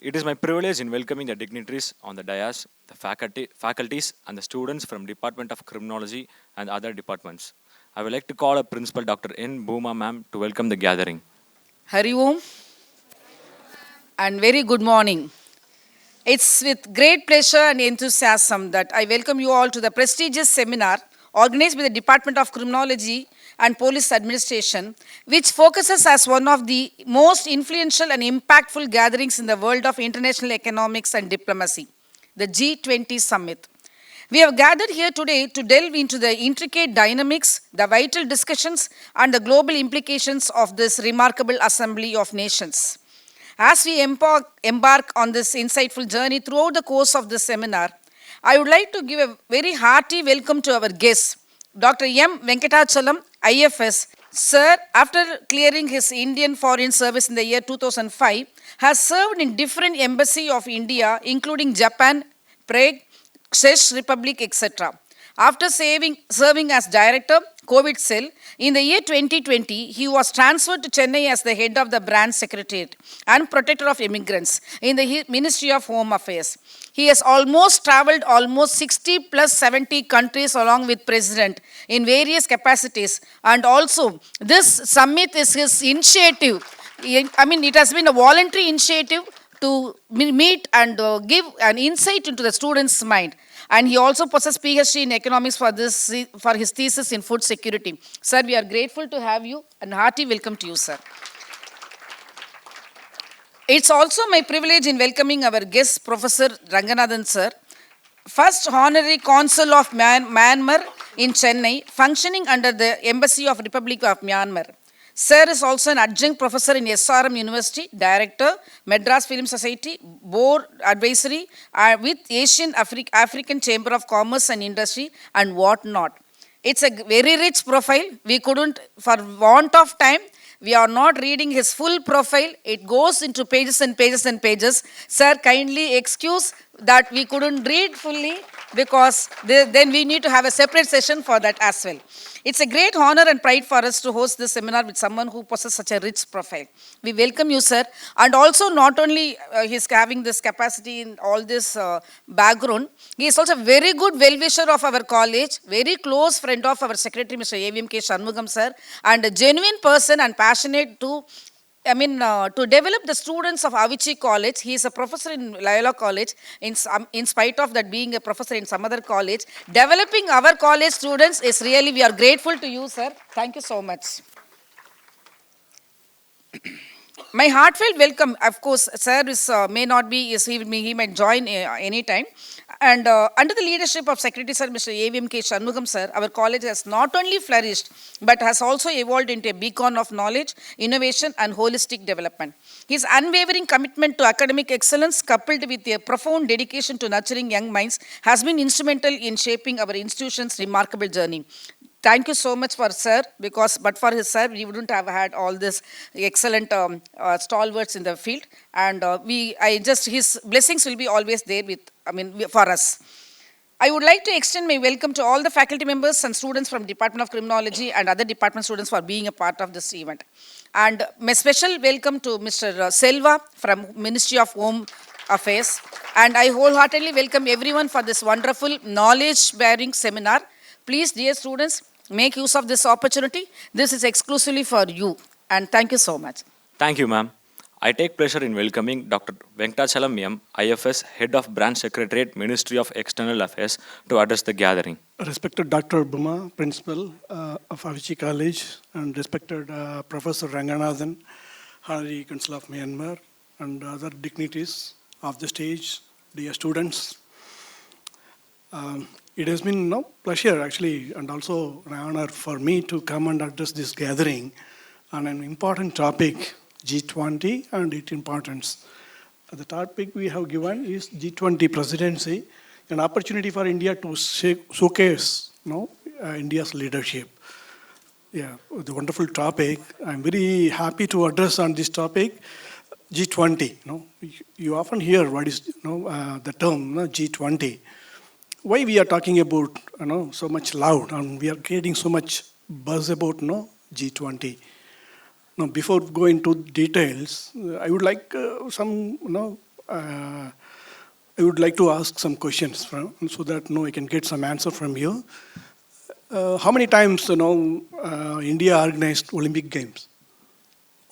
It is my privilege in welcoming the dignitaries on the dais, the faculties and the students from Department of Criminology and other departments. I would like to call up Principal Dr. N. Bhuma ma'am to welcome the gathering. Hari Om and very good morning. It's with great pleasure and enthusiasm that I welcome you all to the prestigious seminar organized by the Department of Criminology and Police Administration, which focuses as one of the most influential and impactful gatherings in the world of international economics and diplomacy, the G20 Summit. We have gathered here today to delve into the intricate dynamics, the vital discussions, and the global implications of this remarkable assembly of nations. As we embark on this insightful journey throughout the course of this seminar, I would like to give a very hearty welcome to our guest, Dr. M. Venkatachalam, IFS. Sir, after clearing his Indian Foreign Service in the year 2005, has served in different embassies of India, including Japan, Prague, Czech Republic, etc. After serving as director, Govt cell, in the year 2020, he was transferred to Chennai as the head of the branch secretariat and protector of immigrants in the Ministry of Home Affairs. He has traveled almost 60 plus 70 countries along with President in various capacities. And also, this summit is his initiative. It has been a voluntary initiative to meet and give an insight into the student's mind. And he also possesses PhD in economics for his thesis in food security. Sir, we are grateful to have you and hearty welcome to you, sir. It's also my privilege in welcoming our guest, Professor Ranganathan, sir, first honorary consul of Myanmar in Chennai, functioning under the Embassy of Republic of Myanmar. Sir is also an adjunct professor in SRM University, director, Madras Film Society, board advisory with Asian African Chamber of Commerce and Industry and whatnot. It's a very rich profile. We couldn't, for want of time, we are not reading his full profile. It goes into pages and pages and pages. Sir, kindly excuse that we couldn't read fully because then we need to have a separate session for that as well. It's a great honor and pride for us to host this seminar with someone who possesses such a rich profile. We welcome you, sir. And also, not only he's having this capacity in all this background, he is also a very good well-wisher of our college, very close friend of our secretary, Mr. A.V.M.K. Shanmugam, sir, and a genuine person and passionate to develop the students of avichicollege. He is a professor in Loyola College, in spite of that being a professor in some other college. Developing our college students is really, we are grateful to you, sir. Thank you so much. My heartfelt welcome, of course, sir he might join any time. And under the leadership of Secretary Sir, Mr. A.V.M.K. Shanmugam, sir, our college has not only flourished, but has also evolved into a beacon of knowledge, innovation, and holistic development. His unwavering commitment to academic excellence, coupled with a profound dedication to nurturing young minds, has been instrumental in shaping our institution's remarkable journey. Thank you so much for sir, but for his sir, we wouldn't have had all this excellent stalwarts in the field. And his blessings will be always there for us. I would like to extend my welcome to all the faculty members and students from Department of Criminology and other department students for being a part of this event. And my special welcome to Mr. Selva from Ministry of Home Affairs. And I wholeheartedly welcome everyone for this wonderful knowledge-bearing seminar. Please, dear students, make use of this opportunity. This is exclusively for you. And thank you so much. Thank you, ma'am. I take pleasure in welcoming Dr. Venkatachalam M., IFS, Head of Branch Secretariat, Ministry of External Affairs, to address the gathering. Respected Dr. Bhuma, Principal of avichicollege, and respected Professor Ranganathan, Honorary Consul of Myanmar, and other dignitaries of the stage, dear students. It has been a pleasure, actually, and also an honor for me to come and address this gathering on an important topic, G20 and its importance. The topic we have given is G20 Presidency, an opportunity for India to showcase India's leadership. Yeah, the wonderful topic. I'm very happy to address on this topic, G20. You often hear what is the term G20. Why we are talking about so much loud and we are creating so much buzz about G20. Now, before going to details, I would like some I would like to ask some questions so that I can get some answer from you. How many times India organized Olympic Games?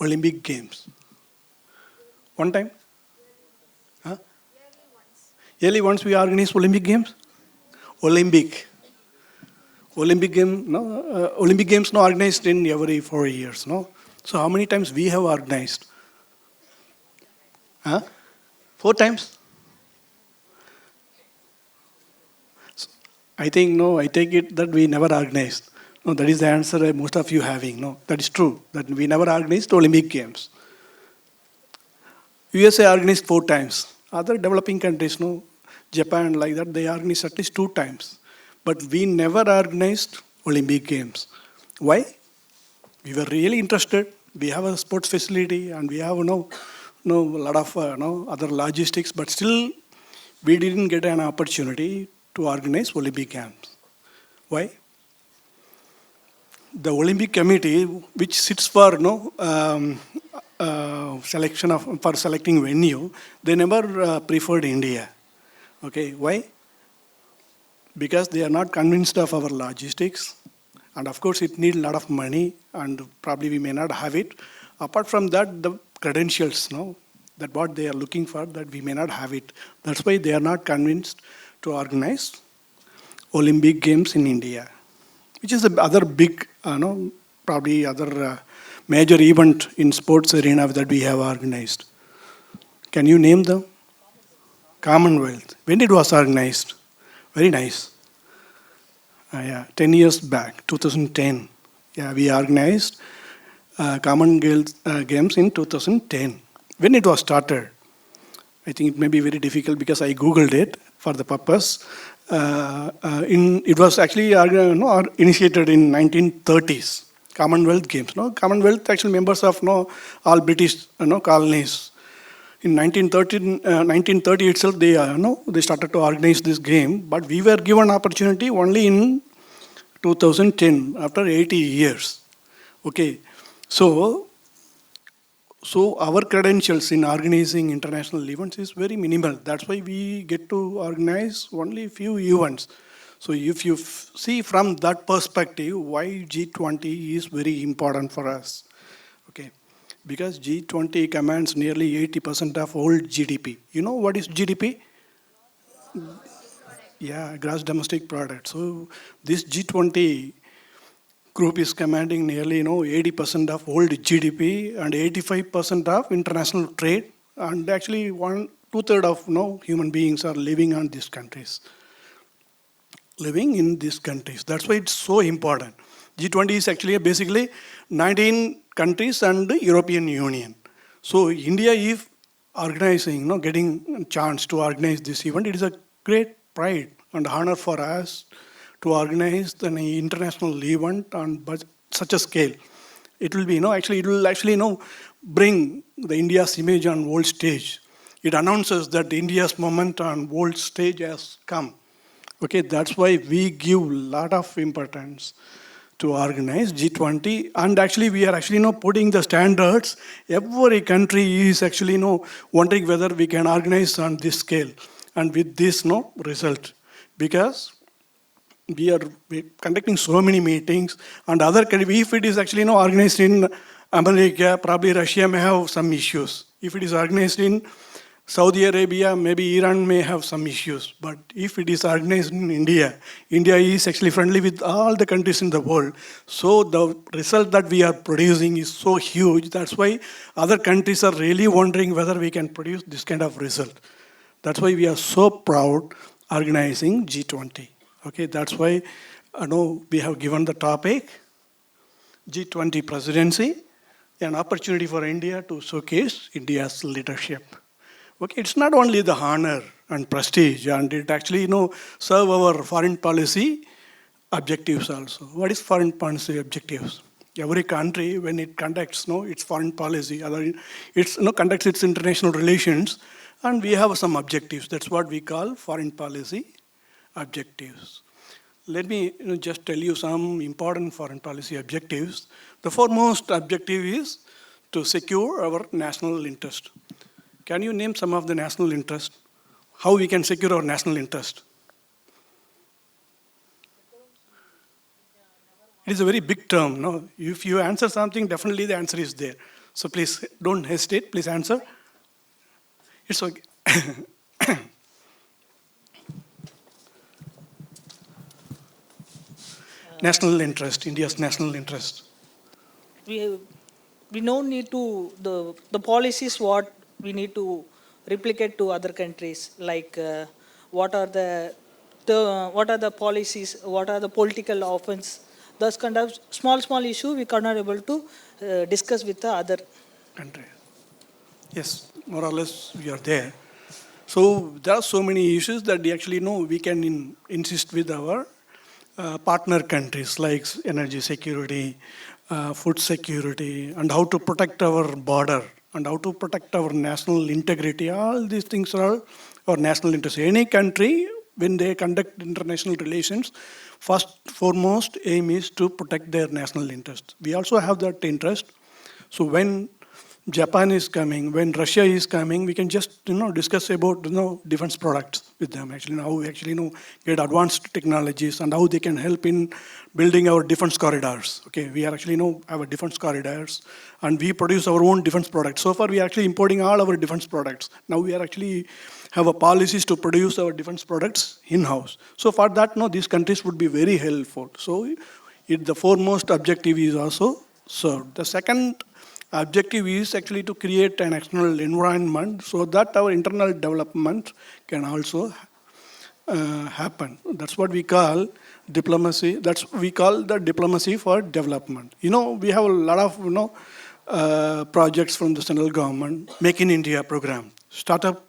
Olympic Games. One time? Huh? Yearly once we organize Olympic Games? Olympic. Olympic game, no? Olympic Games no organized in every 4 years, no? So how many times we have organized? Huh? 4 times? So I think, no, I take it that we never organized. No, that is the answer most of you having. No, that is true, that we never organized Olympic Games. USA organized 4 times. Other developing countries, no, Japan, like that, they organized at least 2 times. But we never organized Olympic Games. Why? We were really interested. We have a sports facility and we have a lot of other logistics, but still we didn't get an opportunity to organize Olympic Games. Why? The Olympic Committee, which sits for for selecting venue, they never preferred India. Okay, why? Because they are not convinced of our logistics, and of course it needs a lot of money, and probably we may not have it. Apart from that, the credentials, that what they are looking for, that we may not have it. That's why they are not convinced to organize Olympic Games in India, which is the other big, probably other major event in sports arena that we have organized. Can you name them? Commonwealth. When it was organized? Very nice. 10 years back, 2010. Yeah, we organized Commonwealth Games in 2010. When it was started, I think it may be very difficult because I googled it for the purpose. It was actually initiated in 1930s. Commonwealth Games. Commonwealth actually members of all British colonies. In 1930 itself, they started to organize this game, but we were given opportunity only in 2010, after 80 years. Okay, so our credentials in organizing international events is very minimal. That's why we get to organize only few events. So if you see from that perspective, why G20 is very important for us. Okay. Because G20 commands nearly 80% of all GDP. You know what is GDP? Yeah, gross domestic product. So this G20 group is commanding nearly 80% of all GDP and 85% of international trade. And actually 2/3 of human beings are living in these countries. That's why it's so important. G20 is actually basically 19 countries and the European Union. So India, if organizing, getting a chance to organize this event, it is a great pride and honor for us to organize an international event on such a scale. It will be, bring the India's image on world stage. It announces that India's moment on world stage has come. Okay, that's why we give a lot of importance to organize G20, and actually we are actually putting the standards. Every country is actually wondering whether we can organize on this scale and with this result, because we're conducting so many meetings, and other countries, if it is actually organized in America, probably Russia may have some issues. If it is organized in Saudi Arabia, maybe Iran may have some issues. But if it is organized in India, India is actually friendly with all the countries in the world. So the result that we are producing is so huge. That's why other countries are really wondering whether we can produce this kind of result. That's why we are so proud organizing G20. Okay, that's why we have given the topic G20 Presidency, an opportunity for India to showcase India's leadership. Okay, it's not only the honor and prestige, and it actually serve our foreign policy objectives also. What is foreign policy objectives? Every country, when it conducts its foreign policy, conducts its international relations, and we have some objectives. That's what we call foreign policy objectives. Let me just tell you some important foreign policy objectives. The foremost objective is to secure our national interest. Can you name some of the national interest? How we can secure our national interest? It is a very big term, no? If you answer something, definitely the answer is there. So please don't hesitate, please answer. It's okay. National interest, India's national interest. we we no need to the policies what we need to replicate to other countries, like what are the policies, what are the political offense, those kind of small issue we cannot able to discuss with the other Country. Yes, more or less we are there. So there are so many issues that we actually know we can insist with our partner countries like energy security, food security, and how to protect our border, and how to protect our national integrity. All these things are our national interest. Any country, when they conduct international relations, first foremost aim is to protect their national interest. We also have that interest. So when Japan is coming, when Russia is coming, we can just discuss about defense products with them. Actually, how we actually get advanced technologies and how they can help in building our defense corridors. Okay, we are actually have a defense corridors, and we produce our own defense products. So far, we are actually importing all our defense products. Now we are actually have a policies to produce our defense products in-house. So for that, these countries would be very helpful. So the foremost objective is also served. The second objective is actually to create an external environment so that our internal development can also happen. That's what we call diplomacy. That's we call the diplomacy for development. We have a lot of projects from the central government, Make in India program, Startup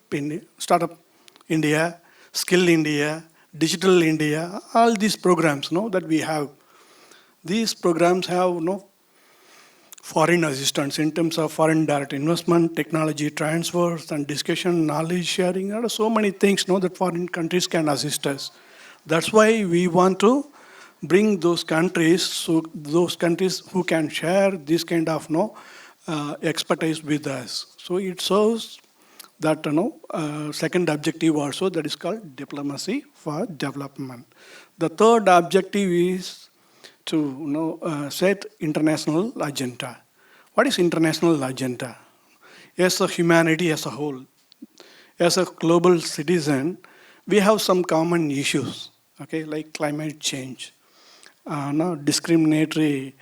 India, Skill India, Digital India, all these programs that we have. These programs have foreign assistance in terms of foreign direct investment, technology transfers, and discussion, knowledge sharing. There are so many things that foreign countries can assist us. That's why we want to bring those countries, so those countries who can share this kind of expertise with us. So it shows that second objective also, that is called diplomacy for development. The third objective is to set international agenda. What is international agenda? As a humanity as a whole, as a global citizen, we have some common issues, okay, like climate change, discriminatory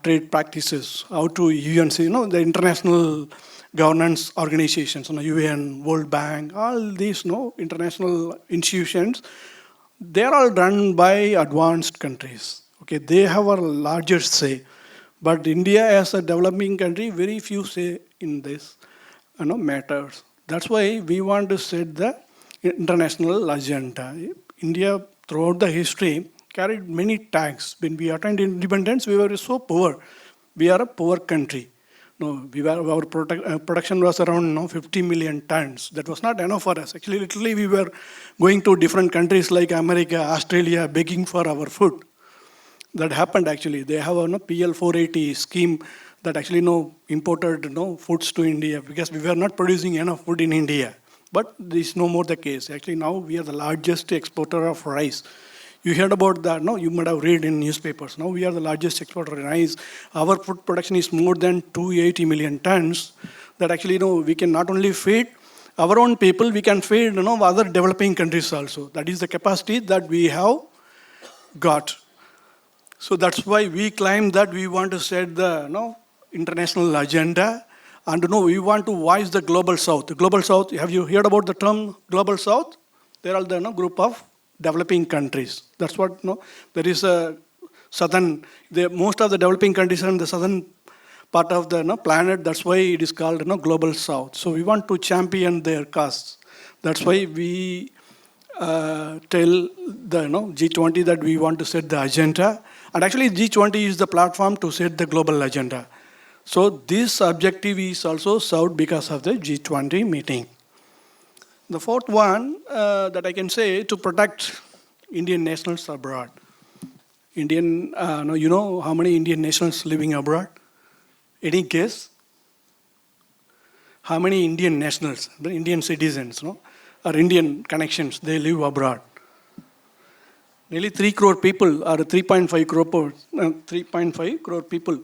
trade practices, how to UNC, the international governance organizations, UN, World Bank, all these international institutions, they are all run by advanced countries. Okay, they have a larger say, but India as a developing country, very few say in this matters. That's why we want to set the international agenda. India, throughout the history, carried many tags. When we attained independence, we were so poor. We are a poor country. Our production was around 50 million tons. That was not enough for us. Actually, literally, we were going to different countries like America, Australia, begging for our food. That happened actually. They have a PL 480 scheme that actually imported foods to India because we were not producing enough food in India. But this is no more the case. Actually, now we are the largest exporter of rice. You heard about that, no? You might have read in newspapers. Now we are the largest exporter of rice. Our food production is more than 280 million tons. That actually, we can not only feed our own people, we can feed other developing countries also. That is the capacity that we have got. So that's why we claim that we want to set the international agenda, and we want to voice the global south. The global south, have you heard about the term global south? They are the group of developing countries. That's what there is a southern. Most of the developing countries are in the southern part of the planet. That's why it is called global south. So we want to champion their cause. That's why we tell the G20 that we want to set the agenda. And actually G20 is the platform to set the global agenda. So this objective is also served because of the G20 meeting. The fourth one that I can say, to protect Indian nationals abroad. You know how many Indian nationals living abroad? Any guess? how many Indian nationals, the Indian citizens, no, or Indian connections, they live abroad. Nearly 3 crore people, or 3.5 crore people,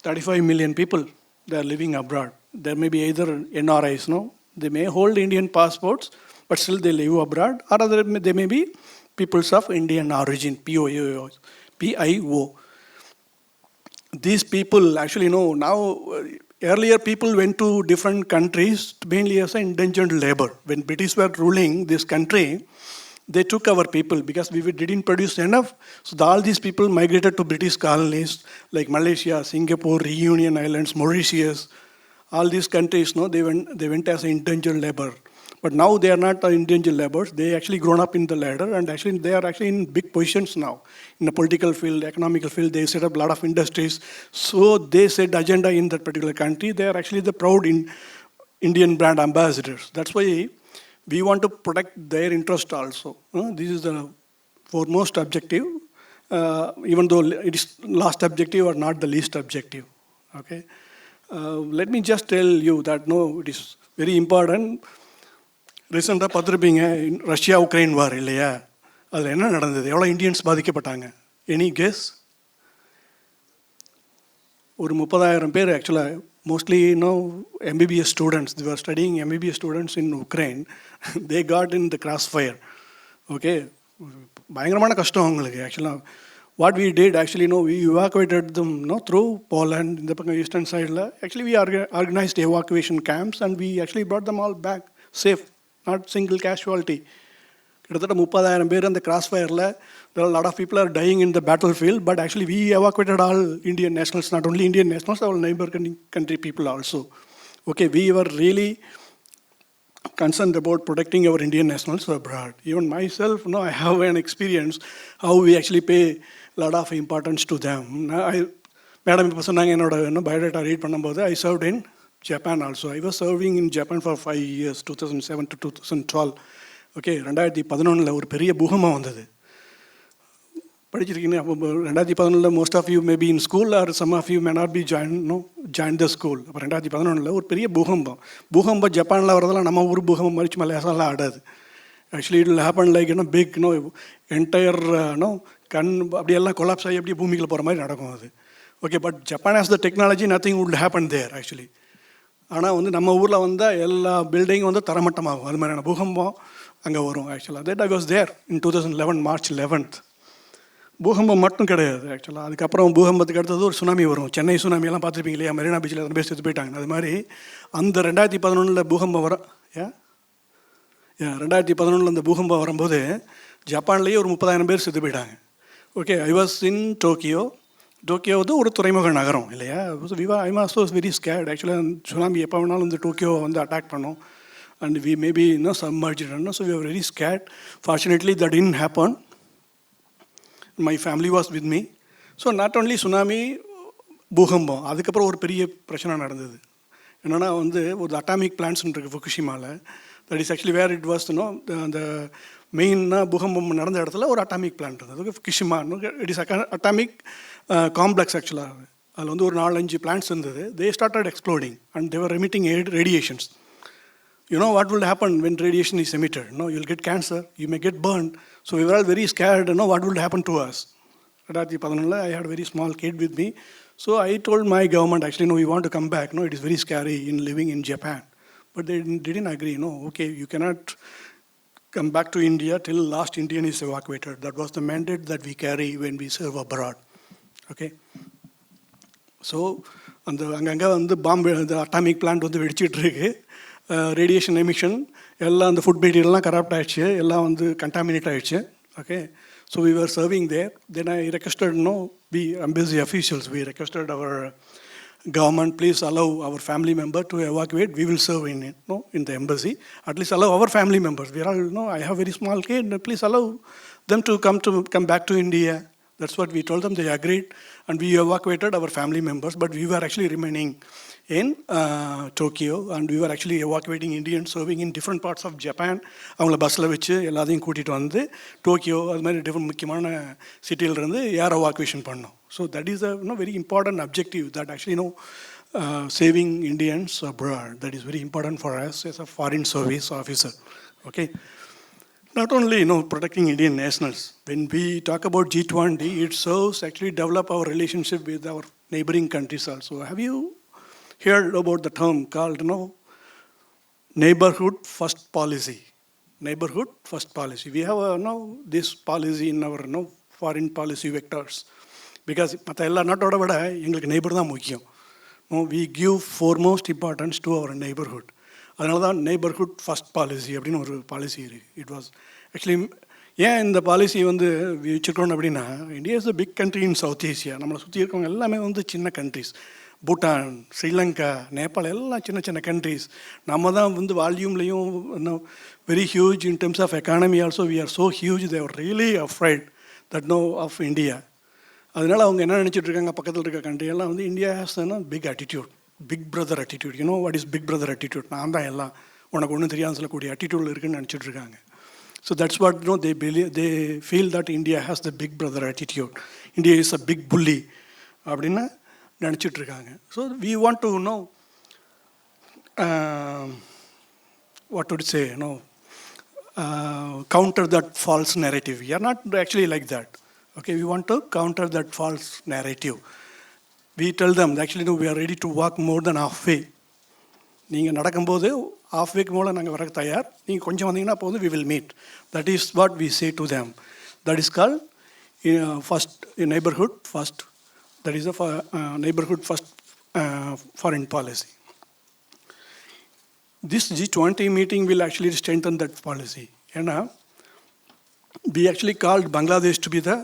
35 million people, they are living abroad. There may be either NRIs, no? They may hold Indian passports, but still they live abroad, or they may be peoples of Indian origin, PIO. These people actually know now, earlier people went to different countries mainly as indentured labor. When British were ruling this country, they took our people because we didn't produce enough. So all these people migrated to British colonies like Malaysia, Singapore, Reunion Islands, Mauritius. All these countries, no, they went as indentured labor. But now they are not indentured laborers. They actually grown up in the ladder, and actually they are actually in big positions now. In the political field, economical field, they set up a lot of industries. So they set agenda in that particular country. They are actually the proud Indian brand ambassadors. That's why we want to protect their interest also. This is the foremost objective, even though it is last objective or not the least objective. Okay. Let me just tell you that no, it is very important. ரீசெண்டாக பார்த்துருப்பீங்க Russia Ukraine வார் இல்லையா, அதில் என்ன நடந்தது, எவ்வளோ Indians பாதிக்கப்பட்டாங்க? Any guess? ஒரு 30,000 பேர் ஆக்சுவலாக, mostly MBBS students, they were studying MBBS students in Ukraine. They got in the crossfire. Okay, பயங்கரமான கஷ்டம் அவங்களுக்கு. ஆக்சுவலாக what we did actually, we evacuated them through Poland, in the eastern side. Actually we organized evacuation camps and we actually brought them all back safe, not single casualty. கிட்டத்தட்ட 30,000 பேர் அந்த crossfire-ல. There are a lot of people are dying in the battlefield, but actually we evacuated all Indian nationals, not only Indian nationals, all neighbor country people also. Okay, we were really concerned about protecting our Indian nationals abroad. Even myself, I have an experience how we actually pay a lot of importance to them. Madam, இப்போ சொன்னாங்க என்னோட biodata read பண்ணும்போது, I served in Japan also. I was serving in Japan for 5 years, 2007 to 2012. Okay, 2011 ஒரு பெரிய பூகம்பம் வந்தது. படிச்சிருக்கீங்க? அப்போ 2011 most of you may be in school or some of you may not be joined the school. அப்போ 2011 ஒரு பெரிய பூகம்பம் ஜப்பானில் வரதெல்லாம் நம்ம ஊர் பூகம்பம் மறிச்சு மலையாசம்லாம் ஆடாது. Actually it will happen like big entire கண் அப்படியெல்லாம் கொலாப்ஸ் ஆகி அப்படியே பூமிக்குள்ள போகிற மாதிரி நடக்கும் அது. Okay, but Japan has the technology, nothing would happen there actually. ஆனால் நம்ம ஊரில் வந்தால் எல்லா பில்டிங்கும் தரமட்டமாகும். அது மாதிரியான பூகம்பம் அங்கே வரும் ஆக்சுவலாக. That I was there in 2011 March 11th. பூகம்பம் மட்டும் கிடையாது ஆக்சுவலாக. அதுக்கப்புறம் பூகம்பத்துக்கு அடுத்தது ஒரு சுனாமி வரும். சென்னை சுனாமியெல்லாம் பார்த்துருப்பீங்க இல்லையா, மெரினா பீச்சில் எத்தனை பேர் செத்து போயிட்டாங்க. அது மாதிரி அந்த 2011 பூகம்பம் 2011 அந்த பூகம்பம் வரும்போது ஜப்பான்லேயே ஒரு 30,000 பேர் செத்து போயிட்டாங்க. Okay, I was in Tokyo. Tokyo ஒரு துறைமுக நகரம் இல்லையா. I was so very scared ஆக்சுவலாக. சுனாமி எப்போ வேணாலும் டோக்கியோ அட்டாக் பண்ணோம். And we may be submerged, so we were very scared. Fortunately, that didn't happen. My family was with me. So not only tsunami, பூகம்பம், அதுக்கப்புறம் ஒரு பெரிய பிரச்சனை நடந்தது. என்னென்னா ஒரு அட்டாமிக் பிளான்ட்ஸ் இருக்குது ஃபுகுஷிமாவில். That is actually where it was அந்த மெயினாக பூகம்பம் நடந்த இடத்துல ஒரு அட்டாமிக் பிளான்ட் இருந்தது Fukushima. It is atomic complex ஆக்சுவலாக. அதில் ஒரு 4-5 பிளான்ட்ஸ் இருந்தது. They started exploding and they were emitting radiations. You know what will happen when radiation is emitted? You'll get cancer, you may get burned. So we were all very scared, what will happen to us? I had a very small kid with me. So I told my government, actually, we want to come back. It is very scary in living in Japan. But they didn't agree. Okay, you cannot come back to India till last Indian is evacuated. That was the mandate that we carry when we serve abroad. Okay. So, the bomb, the atomic plant வெடிச்சிட்டு இருக்கு. Radiation emission எல்லாம் அந்த food மெட்டீரியல்லாம் corrupt ஆகிடுச்சு, எல்லாம் contaminate ஆகிடுச்சு. Okay, so we are serving there. Then I requested we embassy officials, we requested our government, please allow our family member to evacuate. We will serve in in the embassy. At least allow our family members. We are all, I have a very small kid. Please allow them to come back to India. That's what we told them. They agreed, and we evacuated our family members. But we were actually remaining in Tokyo, and we were actually evacuating Indians serving in different parts of Japan. அவங்கள பஸ்ஸில் வச்சு எல்லாத்தையும் கூட்டிகிட்டு Tokyo அது மாதிரி different முக்கியமான சிட்டியிலிருந்து ஏர் evacuation பண்ணோம். So that is a very important objective that actually saving Indians abroad. That is very important for us as a foreign service officer. Okay. Not only protecting Indian nationals. When we talk about G20, it serves actually develop our relationship with our neighboring countries also. Have you heard about the term called neighborhood first policy? Neighborhood first policy. We have this policy in our foreign policy vectors because மற்ற எல்லா நாட்டோட விட எங்களுக்கு neighbour தான் முக்கியம். We give foremost importance to our neighborhood. அதனால தான் neighbourhood first policy அப்படின்னு ஒரு பாலிசி இருக்குது. இட் வாஸ் ஆக்சுவலி ஏன் இந்த பாலிசி வச்சுருக்கோம் அப்படின்னா, India is a big country in South Asia. நம்மளை சுற்றி இருக்கவங்க எல்லாமே சின்ன கண்ட்ரிஸ். பூட்டான், ஸ்ரீலங்கா, நேபாள் எல்லாம் சின்ன சின்ன கண்ட்ரிஸ். நம்ம தான் வால்யூம்லேயும் very huge in terms of economy also we are so huge. They are really afraid that of India. அதனால் அவங்க என்ன நினச்சிட்டு இருக்காங்க, பக்கத்தில் இருக்க கண்ட்ரியெல்லாம் India has big attitude, big brother attitude. What is big brother attitude? நான் தான் எல்லாம், உனக்கு ஒன்றும் தெரியாதுன்னு சொல்லக்கூடிய ஆட்டிடியூட் இருக்குன்னு நினச்சிட்டு இருக்காங்க. So that's what they feel that India has the big brother attitude. India is a big bully அப்படின்னு நினச்சிட்டு இருக்காங்க. So we want to what would say, counter that false narrative. We are not actually like that. Okay, we want to counter that false narrative. We tell them actually we are ready to walk more than halfway. நீங்கள் நடக்கும்போது halfwayக்கு மேலே நாங்கள் வர தயார், நீங்கள் கொஞ்சம் வந்தீங்கன்னா போதும், we will meet. That is what we say to them. That is called first neighborhood first. That is a neighborhood first foreign policy. This G20 meeting will actually strengthen that policy. We actually called Bangladesh to be the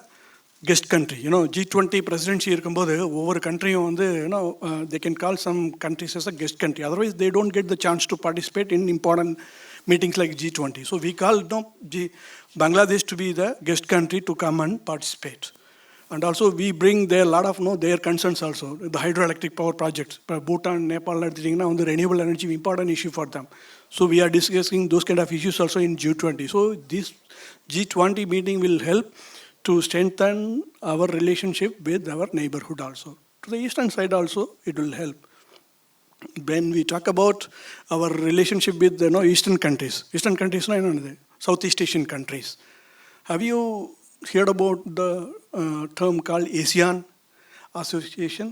guest country. G20 presidency இருக்கும்போது ஒவ்வொரு கண்ட்ரியும் they can call some countries as a guest country. Otherwise, they don't get the chance to participate in important meetings like G20. So we called Bangladesh to be the guest country to come and participate. And also we bring there a lot of their concerns also. The hydroelectric power projects, Bhutan, Nepal, the renewable energy important issue for them. So we are discussing those kind of issues also in G20. So this G20 meeting will help to strengthen our relationship with our neighborhood also. To the eastern side also, it will help. When we talk about our relationship with eastern countries, Southeast Asian countries. Have you heard about the term called ASEAN, Association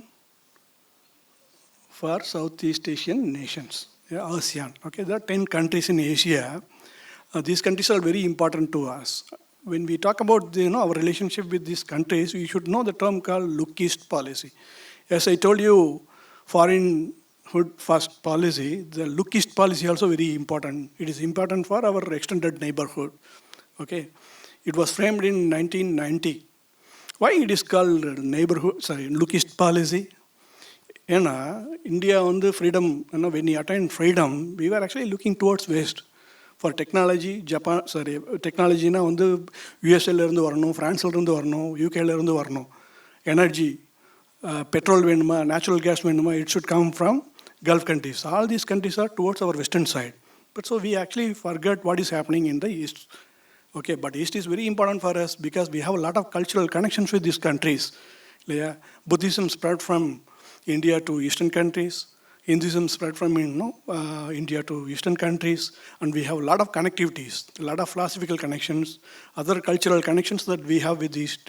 for Southeast Asian Nations? ASEAN. Okay, there are 10 countries in Asia. These countries are very important to us. When we talk about our relationship with these countries, we should know the term called Look East policy. As I told you, foreignhood first policy, the Look East policy also very important. It is important for our extended neighborhood. Okay, it was framed in 1990. Why it is called Look East policy? India freedom, when we attained freedom, we were actually looking towards west. For technology, technology USA இருந்து வரணும், பிரான்ஸ்ல இருந்து வரணும், UKல இருந்து வரணும். Energy, petrol வேணுமா, natural gas வேணுமா, it should come from Gulf countries. All these countries are towards our western side. But so we actually forget what is happening in the east. Okay, but east is very important for us because we have a lot of cultural connections with these countries. Buddhism spread from India to eastern countries. Hinduism spread from India to eastern countries, and we have a lot of connectivities, a lot of philosophical connections, other cultural connections that we have with East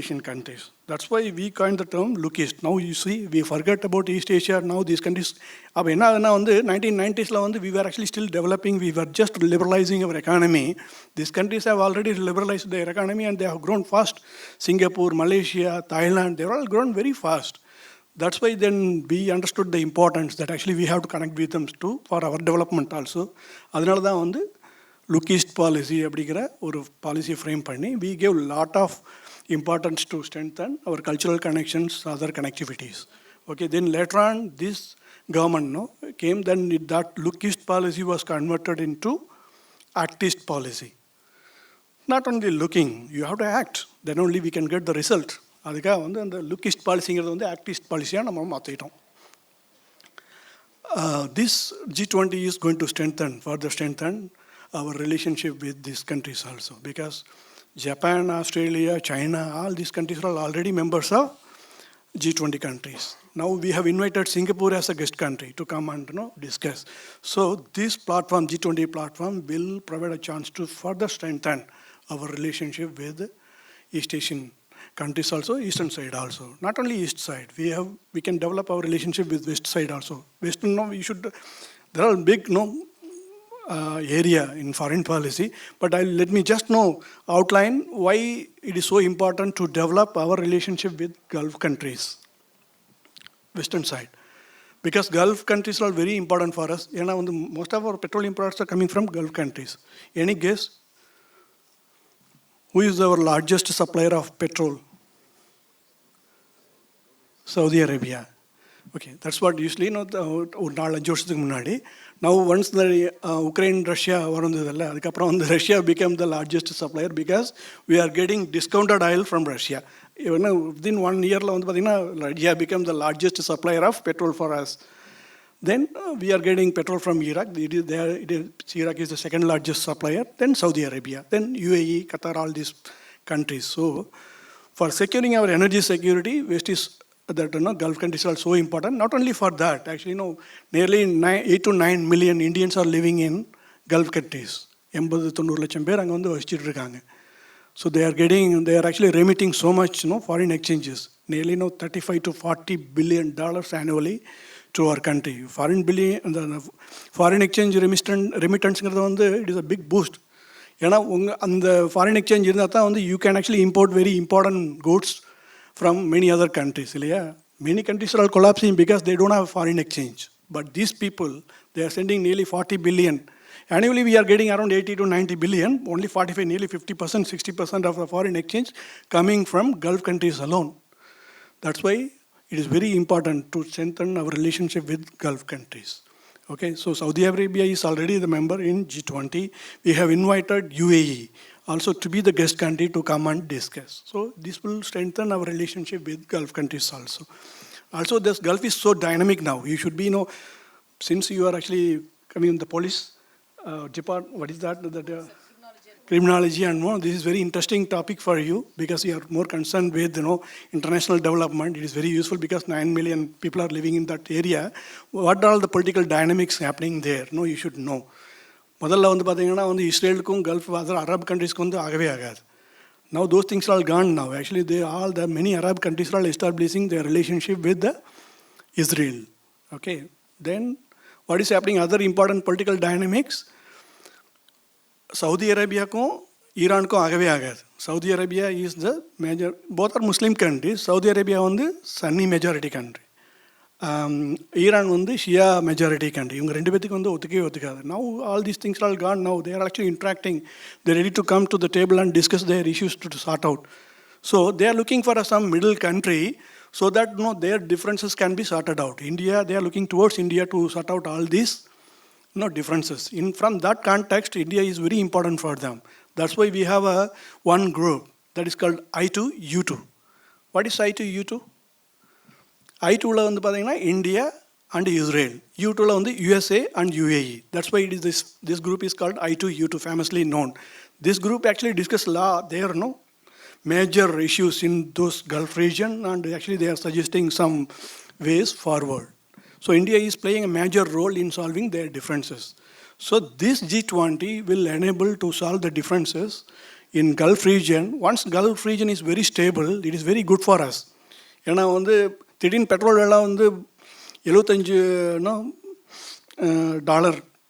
Asian countries. That's why we coined the term Look East. Now you see, we forget about East Asia. Now these countries, 1990s we were actually still developing. We were just liberalizing our economy. These countries have already liberalized their economy and they have grown fast. Singapore, Malaysia, Thailand, they're all grown very fast. That's why then we understood the importance that actually we have to connect with them too for our development also. அதனால தான் Look East policy அப்படிங்கிற ஒரு policy frame பண்ணி we gave lot of importance to strengthen our cultural connections, other connectivities. Okay, then later on this government came, then that Look East policy was converted into Act East policy. Not only looking, you have to act, then only we can get the result. அதுக்காக அந்த look east பாலிசிங்கிறது ஆக்டிஸ்ட் பாலிசியாக நம்ம மாற்றிட்டோம். This G20 is going to further strengthen our relationship with these countries also, because Japan, Australia, China, all these countries are already members of G20 countries. Now we have invited Singapore as a guest country to come and discuss. So this platform, G20 platform, will provide a chance to further strengthen our relationship with East Asian countries also, Eastern side also. Not only East side, we can develop our relationship with West side also. Western, there are big area in foreign policy, but let me just outline why it is so important to develop our relationship with Gulf countries, Western side. Because Gulf countries are very important for us. Most of our petroleum products are coming from Gulf countries. Any guess? Who is our largest supplier of petrol? Saudi Arabia. Okay, that's what usually now once the Ukraine Russia Russia became the largest supplier because we are getting discounted oil from Russia. Within 1 year Russia became the largest supplier of petrol for us. Then we are getting petrol from Iraq. Iraq is the second largest supplier. Then Saudi Arabia. Then UAE, Qatar, all these countries. So for securing our energy security, Gulf countries are so important. Not only for that, actually, nearly 8 to 9 million Indians are living in Gulf countries. So they are actually remitting so much foreign exchanges, nearly 35 to 40 billion dollars annually to our country. Foreign exchange remittance it is a big boost. The foreign exchange you can actually import very important goods from many other countries. Many countries are all collapsing because they don't have foreign exchange. But these people, they are sending nearly 40 billion. Annually, we are getting around 80 to 90 billion, only 45, nearly 50%, 60% of the foreign exchange coming from Gulf countries alone. That's why it is very important to strengthen our relationship with Gulf countries. Okay, so Saudi Arabia is already the member in G20. We have invited UAE also to be the guest country to come and discuss. So this will strengthen our relationship with Gulf countries also. Also, this Gulf is so dynamic now. You should be, since you are actually coming in the police department, what is that? Criminology and more. This is very interesting topic for you because you are more concerned with international development. It is very useful because 9 million people are living in that area. What are all the political dynamics happening there? You should know. Israel Gulf other Arab countries now those things are all gone now. Actually, many Arab countries are establishing their relationship with Israel. Okay. Then what is happening? Other important political dynamics. Saudi Arabia ko Iran ko agave. Saudi Arabia is the major. Both are Muslim countries. Saudi Arabia on the Sunni majority country. Iran on the Shia majority country. Now all these things are all gone now. They are actually interacting. They are ready to come to the table and discuss their issues to sort out. So they are looking for some middle country so that their differences can be sorted out. India, they are looking towards India to sort out all these differences. From that context, India is very important for them. That's why we have one group that is called I2U2. What is I2U2? I2 India and Israel. U2 USA and UAE. That's why it is this group is called I2U2, famously known. This group actually discuss their major issues in those Gulf region, and actually they are suggesting some ways forward. So India is playing a major role in solving their differences. So this G20 will enable to solve the differences in Gulf region. Once Gulf region is very stable, it is very good for us. Thirdin petrol $75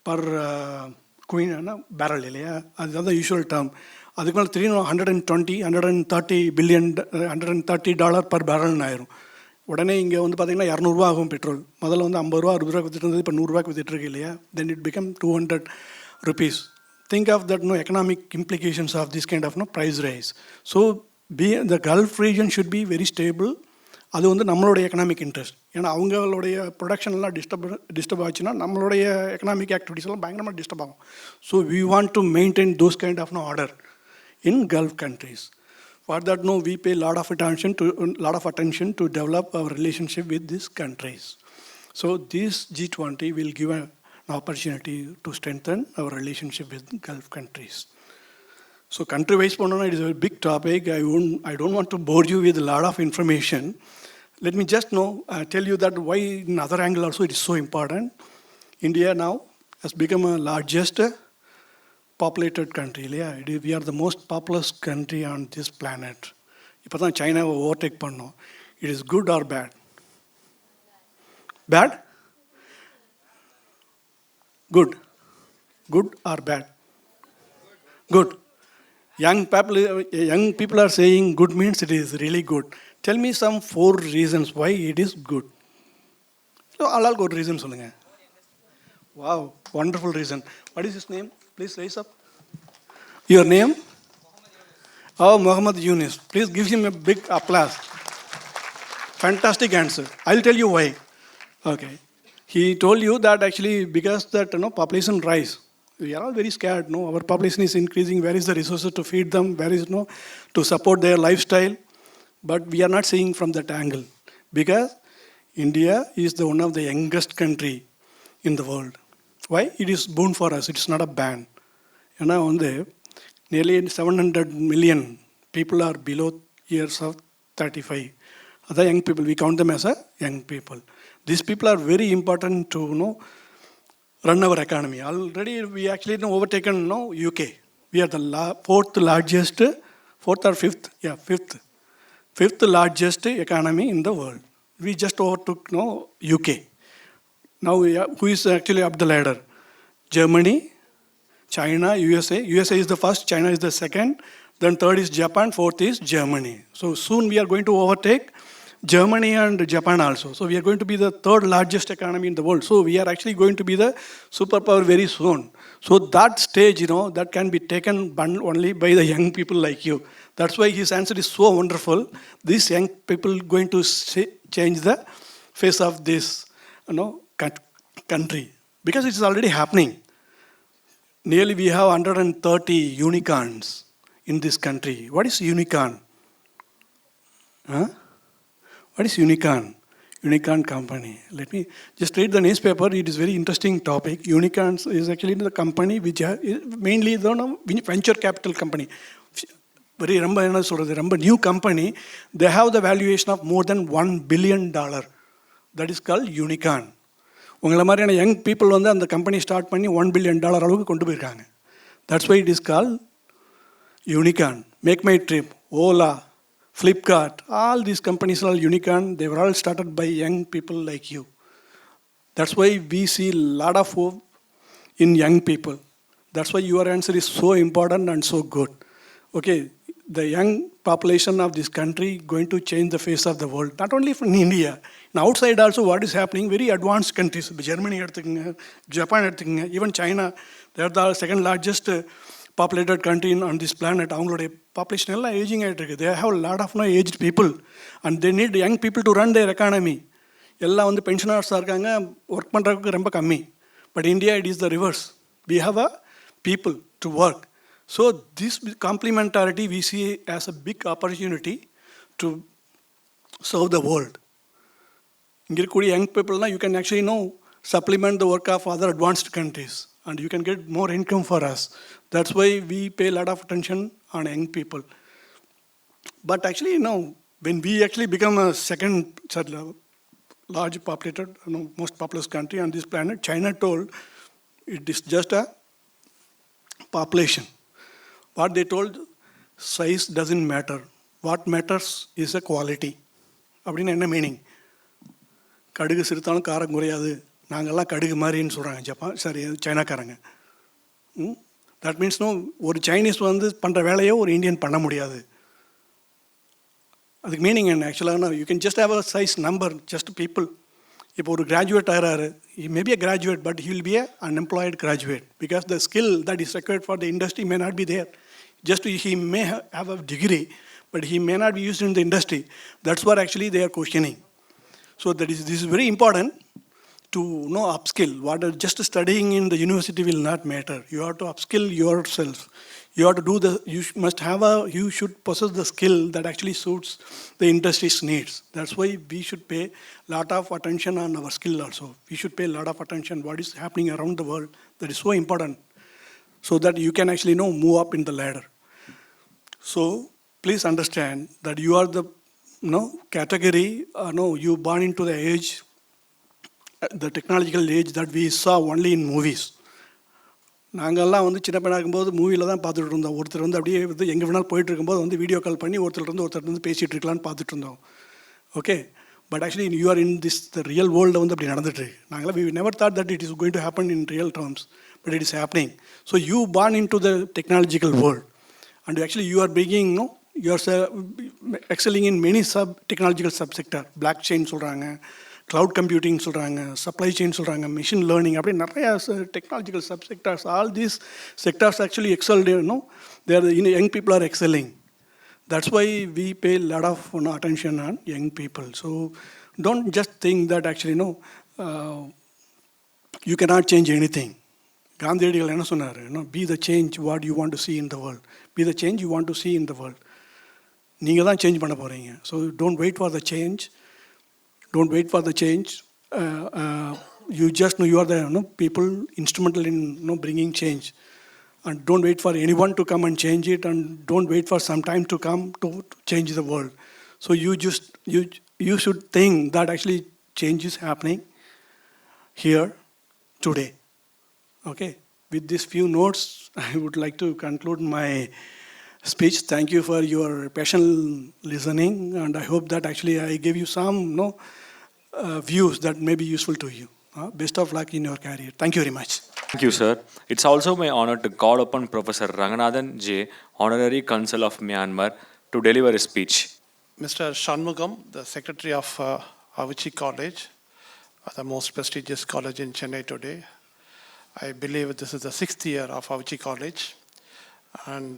per barrel. That's the usual term. That's $120, $130 billion, $130 per barrel. உடனே இங்கே பார்த்தீங்கன்னா 200 ரூபா ஆகும் petrol. முதல்ல 50 ரூபா 60 ரூபா வித்துட்டு இருந்தது, இப்போ 100 ரூபாய்க்கு வித்துட்டு இருக்கு இல்லையா? Then it become 200 rupees. Think of that economic implications of this kind of price rise. So the Gulf region should be very stable. அது நம்மளுடைய எக்கனாமிக் இன்ட்ரெஸ்ட். ஏன்னா அவங்களுடைய ப்ரொடக்ஷன் எல்லாம் டிஸ்டர்ப் ஆச்சுன்னா நம்மளுடைய எக்கனாமிக் ஆக்டிவிட்டிஸ் எல்லாம் பயங்கரமாக டிஸ்டர்ப் ஆகும். So we want to maintain those kind of order in Gulf countries. For that, we pay a lot of attention to develop our relationship with these countries. So this G20 will give an opportunity to strengthen our relationship with Gulf countries. So country-wise, it is a big topic. I don't want to bore you with a lot of information. let me just tell you that why in other angle also it is so important. India now has become a largest populated country. Yeah, we are the most populous country on this planet. இப்போ தான் சைனாவை overtake பண்ணோம். It is good or bad? Bad? Good. Good or bad? Good. Young people are saying good means it is really good. Tell me some 4 reasons why it is good. So, all good reasons. Wow, wonderful reason. What is his name? Please raise up. Your name? Oh, Muhammad Yunus. Please give him a big applause. Fantastic answer. I'll tell you why. Okay. He told you that actually because that population rise. We are all very scared. No, our population is increasing. Where is the resources to feed them? Where is to support their lifestyle? But we are not seeing from that angle because India is one of the youngest country in the world. Why? It is boon for us. It's not a ban. Nearly 700 million people are below years of 35. Other young people, we count them as a young people. These people are very important to run our economy. Already we actually overtaken UK. We are the fourth or fifth largest economy in the world. We just overtook UK. Now who is actually up the ladder? Germany, China, USA. USA is the first, China is the second, then third is Japan, fourth is Germany. So soon we are going to overtake Germany and Japan also. So we are going to be the third largest economy in the world. So we are actually going to be the superpower very soon. So that stage, that can be taken only by the young people like you. That's why his answer is so wonderful. These young people going to change the face of this country. Because it is already happening. Nearly we have 130 unicorns in this country. What is unicorn? Huh? What is unicorn? Unicorn company. Let me just read the newspaper. It is very interesting topic. Unicorns is actually the company which are mainly the venture capital company. Very new company. They have the valuation of more than $1 billion. That is called unicorn. உங்களை மாதிரியான young people அந்த company start பண்ணி $1 billion அளவுக்கு கொண்டு போயிருக்காங்க. That's why it is call unicorn. MakeMyTrip, Ola, Flipkart, all these companies all unicorn. They were all started by young people like you. That's why we see lot of hope in young people. That's why your answer is so important and so good. Okay, the young population of this country going to change the face of the world. Not only from India, and outside also what is happening, very advanced countries, Germany, Japan, even China, they are the second largest populated country on this planet. Avangaloda population ella aging aayittu. They have a lot of aged people and they need young people to run their economy. Ella pensioners irukanga, work pandradhukku romba kammi. But India it is the reverse. We have a people to work. So this complementarity we see as a big opportunity to serve the world. Young people, you can actually supplement the work of other advanced countries and you can get more income for us. That's why we pay a lot of attention on young people. But actually, when we actually become a second large populated, most populous country on this planet, China told it is just a population. What they told, size doesn't matter. What matters is a quality. அப்படின்னு என்ன meaning? கடுகு சிறுத்தாலும் காரம் குறையாது, நாங்கள்லாம் கடுகு மாதிரின்னு சொல்கிறாங்க சைனாக்காரங்க. That means ஒரு சைனீஸ் பண்ணுற வேலையோ ஒரு இந்தியன் பண்ண முடியாது. அதுக்கு மீனிங் என்ன? ஆக்சுவலாக you can just have a size number, just people. இப்போ ஒரு கிராஜுவேட் ஆகிறாரு, may be a graduate but he will be a unemployed graduate because the skill that is required for the industry may not be there. Just he may have a degree, but he may not be used in the industry. That's what actually they are questioning. So this is very important to upskill. What just studying in the university will not matter. You have to upskill yourself. You have to do you should possess the skill that actually suits the industry's needs. That's why we should pay a lot of attention on our skill also. We should pay a lot of attention what is happening around the world. That is so important. So that you can actually move up in the ladder. So please understand that you are the category, you born into the age, the technological age that we saw only in movies. நாங்கள்லாம் வந்து சின்ன பையனாக இருக்கும்போது மூவியில் தான் பார்த்துட்டு இருந்தோம். ஒருத்தர் வந்து அப்படியே வந்து எங்கே வேணாலும் போயிட்டு இருக்கும்போது வந்து வீடியோ கால் பண்ணி ஒருத்தர் பேசிகிட்டு இருக்கலான்னு பார்த்துட்டு இருந்தோம். Okay, but actually you are in this the real வேர்ல்டில் வந்து அப்படி நடந்துட்டு இருக்கு. நாங்களாம் we never thought that it is going to happen in real terms, but it is happening. So you born into the technological world and actually you are பிகிங் you are excelling in many technological subsector. Blockchain சொல்கிறாங்க, cloud computing சொல்கிறாங்க, supply chain சொல்கிறாங்க, machine learning, அப்படி நிறைய technological subsectors. All these sectors actually excelled, young people are excelling. That's why we pay a lot of attention on young people. So don't just think that actually you cannot change anything. காந்தியடிகள் என்ன சொன்னார்? Be the change what you want to see in the world. Be the change you want to see in the world. நீங்கள் தான் change பண்ண போகிறீங்க. So don't wait for the change. Don't wait for the change. You just know you are the people instrumental in bringing change, and don't wait for anyone to come and change it, and don't wait for some time to come to change the world. So you should think that actually change is happening here today. Okay, with these few notes I would like to conclude my speech. Thank you for your patient listening, and I hope that actually I gave you some views that may be useful to you. Best of luck in your career. Thank you very much. Thank you, sir. It's also my honor to call upon Professor Ranganathan J, Honorary Consul of Myanmar, to deliver a speech. Mr. Shanmugam, the Secretary of Avichicollege, the most prestigious college in Chennai today. I believe this is the 6th year of Avichicollege. And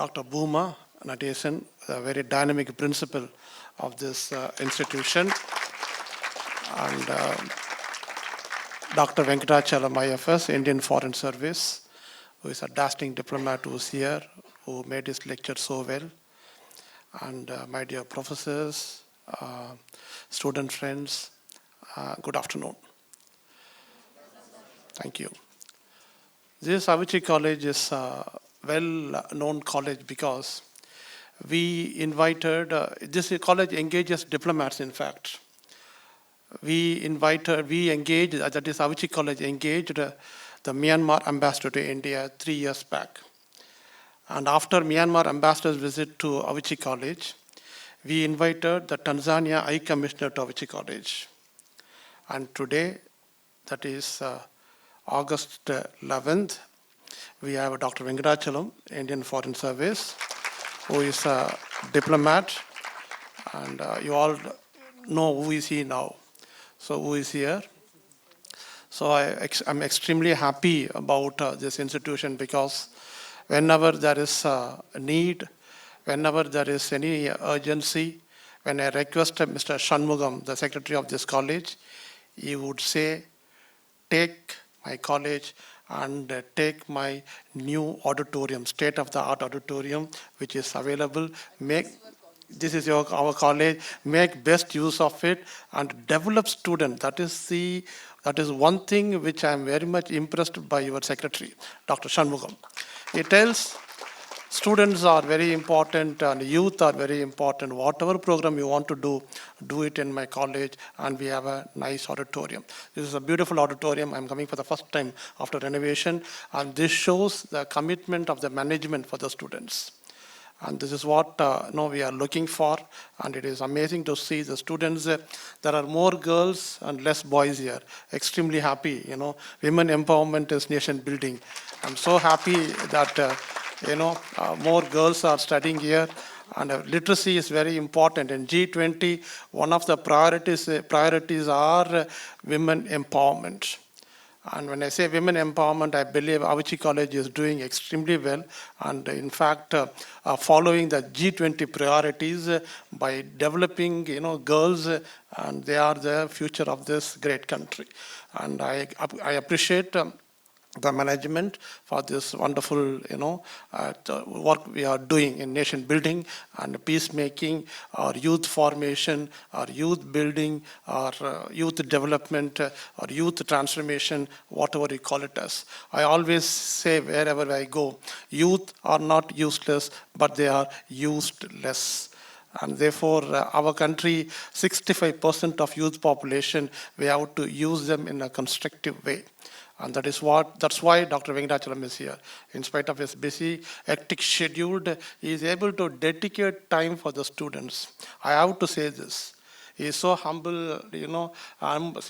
Dr. Bhuma Nathan, a very dynamic principal of this institution. And Dr. Venkatachalam, IFS, Indian Foreign Service, who is a dazzling diplomat who is here, who made his lecture so well. And my dear professors, student friends, good afternoon. Thank you. This Avichicollege is a well-known college because we invited, this college engages diplomats, in fact. We engaged, that is Avichicollege engaged the Myanmar ambassador to India 3 years back. And after Myanmar ambassador's visit to Avichicollege, we invited the Tanzania High Commissioner to Avichicollege. And today, that is August 11th, we have Dr. Venkatachalam, Indian Foreign Service, who is a diplomat, and you all know who is he now. So who is here? So I'm extremely happy about this institution because whenever there is a need, whenever there is any urgency, when I request Mr. Shanmugam, the secretary of this college, he would say, take my college and take my new auditorium, state-of-the-art auditorium, which is available. This is our college. Make best use of it and develop students. That is one thing which I am very much impressed by your secretary, Dr. Shanmugam. He tells students are very important and youth are very important. Whatever program you want to do it in my college, and we have a nice auditorium. This is a beautiful auditorium. I'm coming for the first time after renovation, and this shows the commitment of the management for the students. And this is what we are looking for, and it is amazing to see the students. There are more girls and less boys here. Extremely happy, women empowerment is nation building. I'm so happy that more girls are studying here, and literacy is very important. In G20, one of the priorities are women empowerment. And when I say women empowerment, I believe Avichicollege is doing extremely well, and in fact, following the G20 priorities by developing, girls, and they are the future of this great country. And I appreciate the management for this wonderful, work we are doing in nation building and peacemaking, or youth formation, or youth building, or youth development, or youth transformation, whatever you call it as. I always say wherever I go, youth are not useless, but they are used less. And therefore, our country, 65% of youth population, we have to use them in a constructive way. And that's why Dr. Venkatachalam is here. In spite of his busy, hectic schedule, he is able to dedicate time for the students. I have to say this. He is so humble, he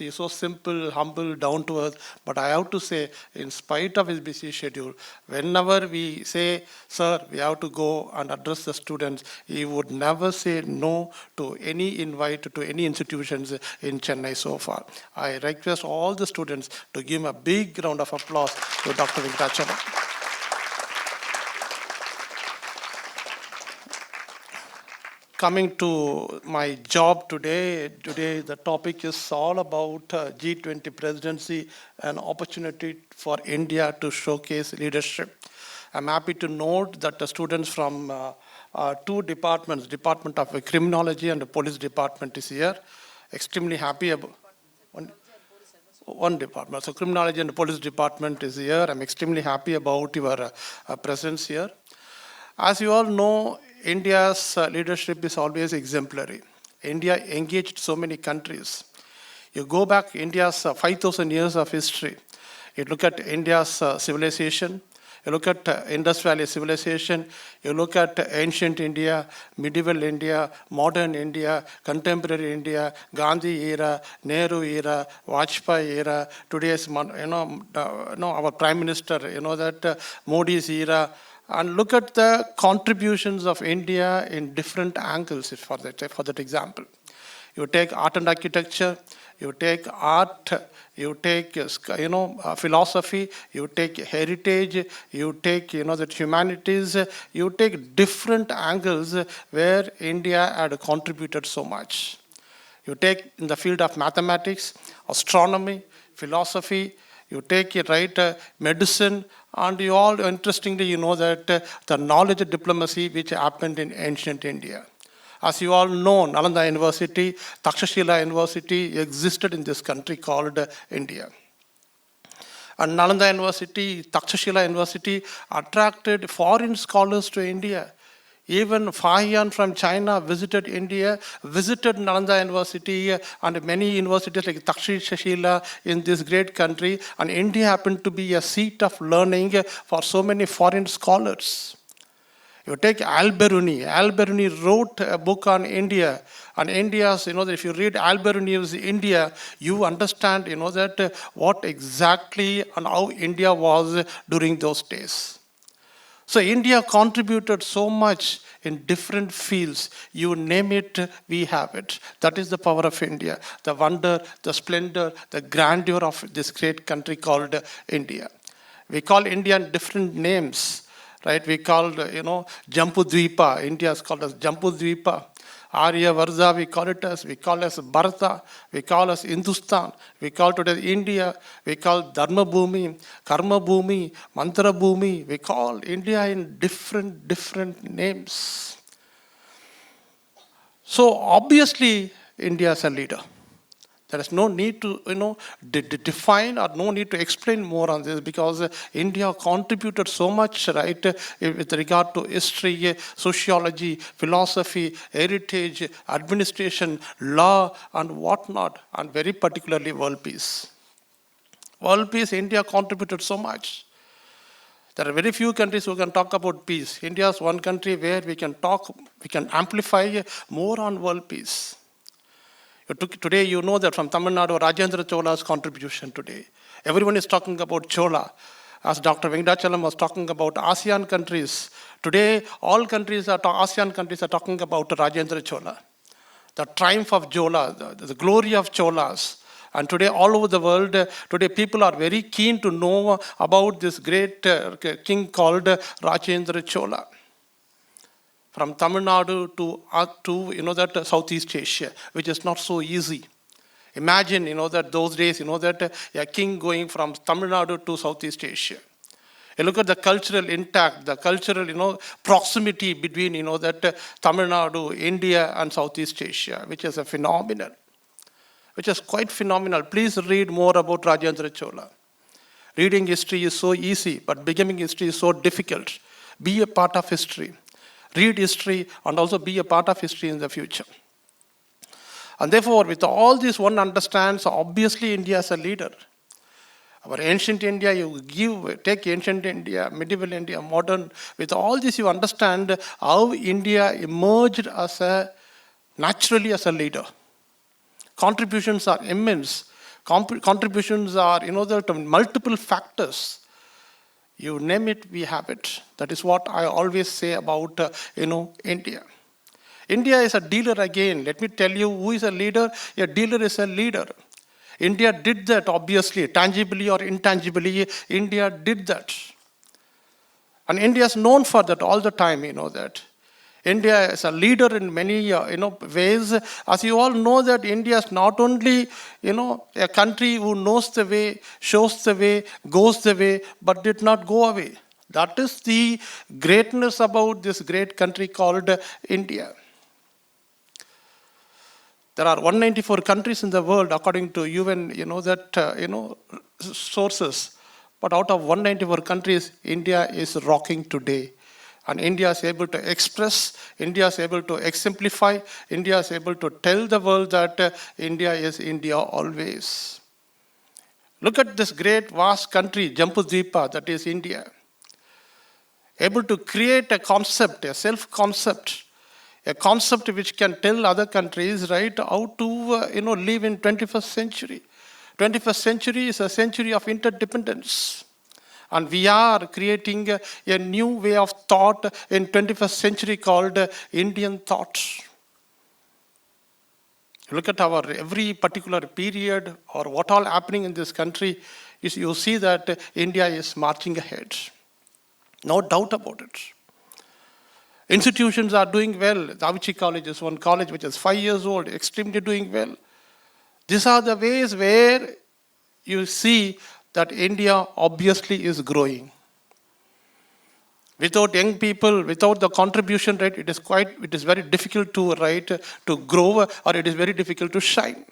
is so simple, humble, down to earth. But I have to say, in spite of his busy schedule, whenever we say, sir, we have to go and address the students, he would never say no to any invite to any institutions in Chennai so far. I request all the students to give him a big round of applause to Dr. Venkatachalam. Coming to my job today the topic is all about G20 Presidency, an opportunity for India to showcase leadership. I'm happy to note that the students from two departments, Department of Criminology and the Police Department is here. Extremely happy about one department. So Criminology and the Police Department is here. I'm extremely happy about your presence here. As you all know, India's leadership is always exemplary. India engaged so many countries. You go back India's 5,000 years of history. You look at India's civilization. You look at Indus Valley civilization. You look at ancient India, medieval India, modern India, contemporary India, Gandhi era, Nehru era, Vajpayee era. Today's, our Prime Minister, that Modi's era. And look at the contributions of India in different angles for that example. You take art and architecture, you take art, you take philosophy, you take heritage, you take the humanities, you take different angles where India had contributed so much. You take in the field of mathematics, astronomy, philosophy, you take medicine, and you all, interestingly, you know that the knowledge diplomacy which happened in ancient India. As you all know, Nalanda University, Takshashila University existed in this country called India. And Nalanda University, Takshashila University attracted foreign scholars to India. Even Fahian from China visited India, visited Nalanda University and many universities like Takshashila in this great country. And India happened to be a seat of learning for so many foreign scholars. You take Al-Biruni. Al-Biruni wrote a book on India. And India's, if you read Al-Biruni's India, you understand, that what exactly and how India was during those days. So India contributed so much in different fields. You name it, we have it. That is the power of India, the wonder, the splendor, the grandeur of this great country called India. We call India different names, right? We call, Jambudvipa. India is called as Jambudvipa. Arya Varza, we call it as Bharata, we call as Hindustan, we call today India, we call Dharma Bhumi, Karma Bhumi, Mantra Bhumi, we call India in different names. So obviously, India is a leader. There is no need to, define or no need to explain more on this because India contributed so much, right, with regard to history, sociology, philosophy, heritage, administration, law, and whatnot, and very particularly world peace. World peace, India contributed so much. There are very few countries who can talk about peace. India is one country where we can amplify more on world peace. Today, you know that from Tamil Nadu, Rajendra Chola's contribution today. Everyone is talking about Chola. As Dr. Venkatachalam was talking about ASEAN countries. Today, all ASEAN countries are talking about Rajendra Chola. The triumph of Chola, the glory of Cholas. And today, all over the world, today people are very keen to know about this great king called Rajendra Chola. From Tamil Nadu to Southeast Asia, which is not so easy. Imagine, that those days, that a king going from Tamil Nadu to Southeast Asia. You look at the cultural intact, the cultural, proximity between, that Tamil Nadu, India, and Southeast Asia, which is a phenomenon, which is quite phenomenal. Please read more about Rajendra Chola. Reading history is so easy, but becoming history is so difficult. Be a part of history. read history, and also be a part of history in the future. And therefore, with all this, one understands, obviously, India is a leader. Our ancient India, take ancient India, medieval India, modern, with all this you understand how India emerged naturally as a leader. Contributions are immense. Contributions are, there are multiple factors. You name it, we have it. That is what I always say about, India. India is a dealer again. Let me tell you who is a leader. A dealer is a leader. India did that, obviously, tangibly or intangibly. India did that. And India is known for that all the time, that. India is a leader in many ways. As you all know that India is not only a country who knows the way, shows the way, goes the way, but did not go away. That is the greatness about this great country called India. There are 194 countries in the world according to UN, sources. But out of 194 countries, India is rocking today. And India is able to express, India is able to exemplify, India is able to tell the world that India is India always. Look at this great vast country, Jambudvipa, that is India. Able to create a concept, a self-concept, a concept which can tell other countries, right, how to, live in 21st century. 21st century is a century of interdependence. And we are creating a new way of thought in 21st century called Indian thought. Look at our every particular period or what all happening in this country, you see that India is marching ahead. No doubt about it. Institutions are doing well. The Avichicollege is one college which is 5 years old, extremely doing well. These are the ways where you see that India obviously is growing. Without young people, without the contribution rate, it is very difficult to grow, or it is very difficult to shine.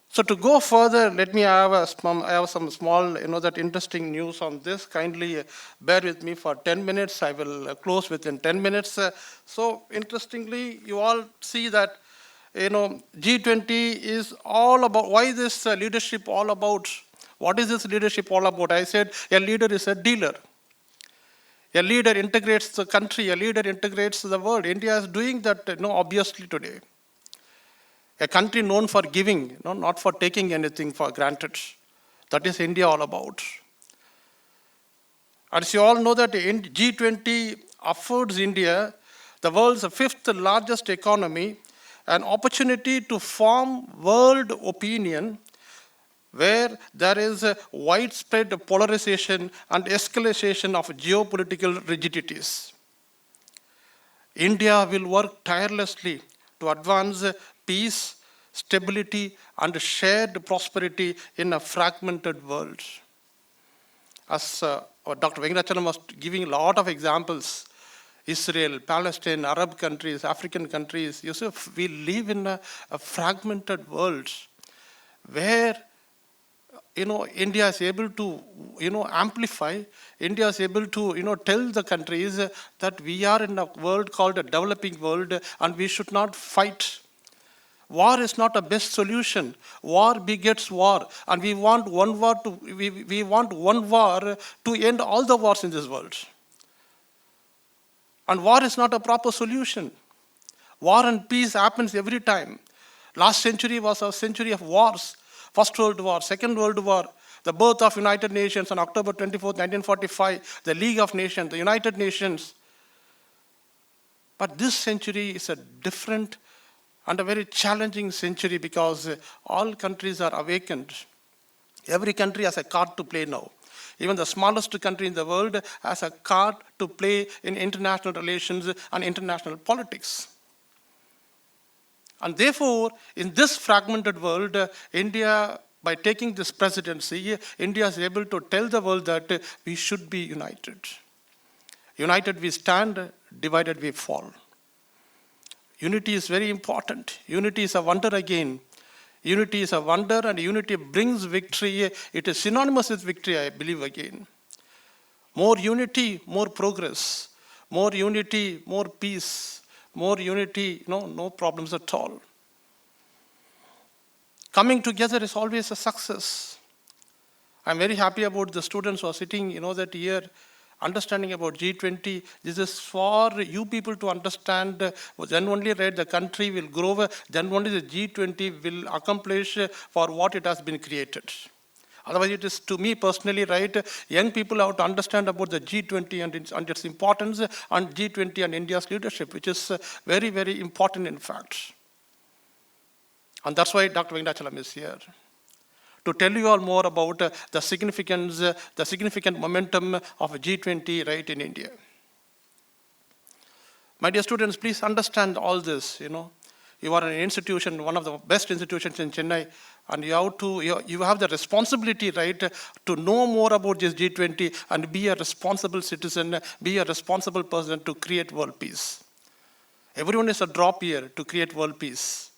So to go further, let me have some small, that interesting news on this. Kindly bear with me for 10 minutes. I will close within 10 minutes. So interestingly, you all see that G20 is all about, why this leadership all about? What is this leadership all about? I said a leader is a dealer. A leader integrates the country, a leader integrates the world. India is doing that, obviously today. A country known for giving, not for taking anything for granted. That is India all about. As you all know that G20 affords India, the world's 5th largest economy, an opportunity to form world opinion where there is a widespread polarization and escalation of geopolitical rigidities. India will work tirelessly to advance peace, stability, and shared prosperity in a fragmented world. As Dr. Venkatachalam was giving a lot of examples, Israel, Palestine, Arab countries, African countries, we live in a fragmented world where, India is able to, amplify, India is able to, tell the countries that we are in a world called a developing world and we should not fight. War is not a best solution. War begets war, and we want one war to end all the wars in this world. And war is not a proper solution. War and peace happens every time. Last century was a century of wars. First World War, Second World War, the birth of United Nations on October 24th, 1945, the League of Nations, the United Nations. But this century is a different and a very challenging century because all countries are awakened. Every country has a card to play now. Even the smallest country in the world has a card to play in international relations and international politics. And therefore, in this fragmented world, India, by taking this presidency, India is able to tell the world that we should be united. United we stand, divided we fall. Unity is very important. Unity is a wonder again. Unity is a wonder and unity brings victory. It is synonymous with victory, I believe again. More unity, more progress. More unity, more peace. More unity, no problems at all. Coming together is always a success. I'm very happy about the students who are sitting, that here, understanding about G20. This is for you people to understand. Then only, right, the country will grow. Then only the G20 will accomplish for what it has been created. Otherwise, it is, to me personally, right, young people have to understand about the G20 and its importance, and G20 and India's leadership, which is very, very important, in fact. And that's why Dr. Venkatachalam is here, to tell you all more about the significance, the significant momentum of G20 right in India. My dear students, please understand all this. You are an institution, one of the best institutions in Chennai, and you have the responsibility, right, to know more about this G20 and be a responsible citizen, be a responsible person to create world peace. Everyone is a drop here to create world peace.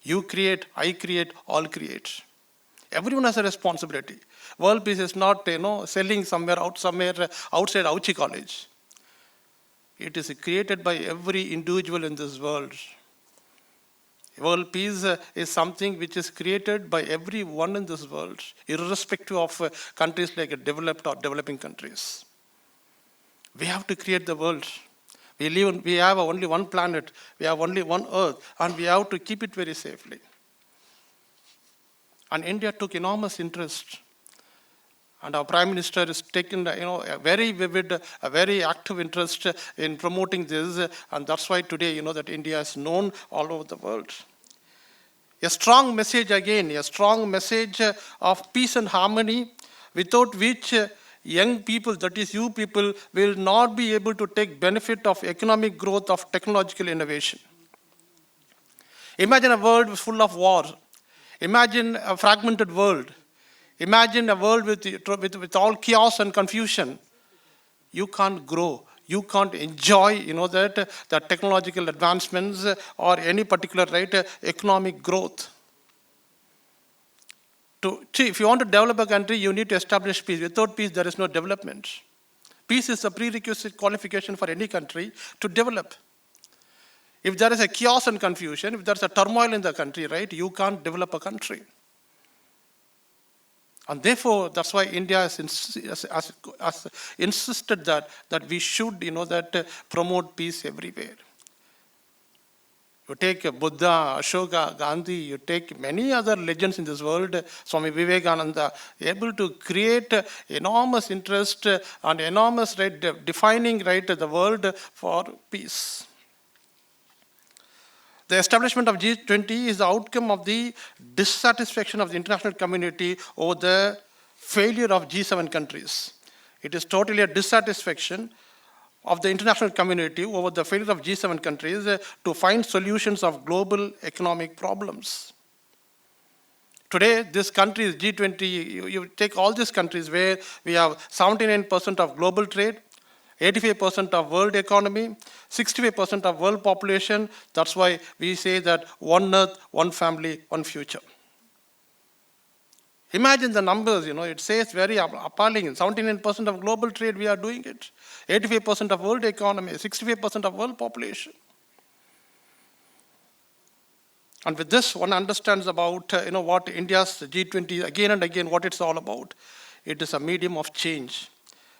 You create, I create, all create. Everyone has a responsibility. World peace is not, selling somewhere outside avichicollege. It is created by every individual in this world. World peace is something which is created by everyone in this world, irrespective of countries like developed or developing countries. We have to create the world. We have only one planet, we have only one earth, and we have to keep it very safely. And India took enormous interest. And our Prime Minister has taken, a very vivid, a very active interest in promoting this. And that's why today, that India is known all over the world. A strong message again, a strong message of peace and harmony, without which young people, that is you people, will not be able to take benefit of economic growth, of technological innovation. Imagine a world full of war. Imagine a fragmented world. Imagine a world with all chaos and confusion. You can't grow. You can't enjoy, the technological advancements or any particular, right, economic growth. If you want to develop a country, you need to establish peace. Without peace, there is no development. Peace is a prerequisite qualification for any country to develop. If there is a chaos and confusion, if there is a turmoil in the country, right, you can't develop a country. And therefore, that's why India has insisted that we should, promote peace everywhere. You take Buddha, Ashoka, Gandhi, you take many other legends in this world, Swami Vivekananda, able to create enormous interest and enormous, right, defining, right, the world for peace. The establishment of G20 is the outcome of the dissatisfaction of the international community over the failure of G7 countries. It is totally a dissatisfaction of the international community over the failure of G7 countries to find solutions of global economic problems. Today, this country is G20. You take all these countries where we have 79% of global trade, 85% of world economy, 65% of world population. That's why we say that one earth, one family, one future. Imagine the numbers, it says very appalling. 79% of global trade, we are doing it. 85% of world economy, 65% of world population. And with this, one understands about, what India's G20, again and again, what it's all about. It is a medium of change.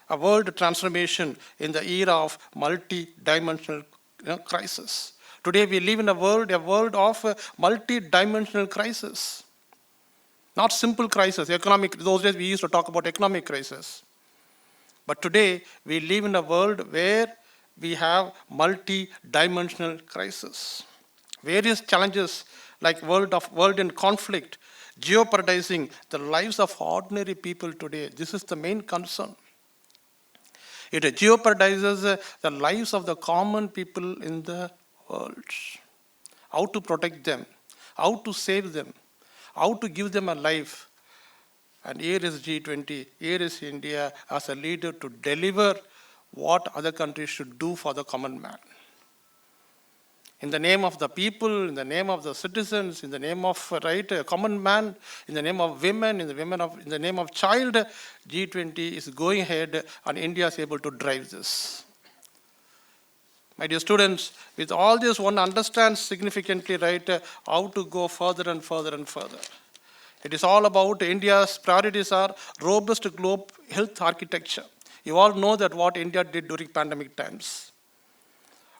A world transformation in the era of multi-dimensional crisis. Today we live in a world of multi-dimensional crisis. Not simple crisis, economic. Those days we used to talk about economic crisis. But today we live in a world where we have multi-dimensional crisis. Various challenges like world in conflict, jeopardizing the lives of ordinary people today. This is the main concern. It jeopardizes the lives of the common people in the world. How to protect them, how to save them, how to give them a life. And here is G20, here is India as a leader to deliver what other countries should do for the common man. in the name of the people, in the name of the citizens, in the name of a common man, in the name of women, in the name of child, G20 is going ahead, and India is able to drive this. My dear students, with all this, one understands significantly how to go further and further and further. It is all about India's priorities are robust global health architecture. You all know that what India did during pandemic times.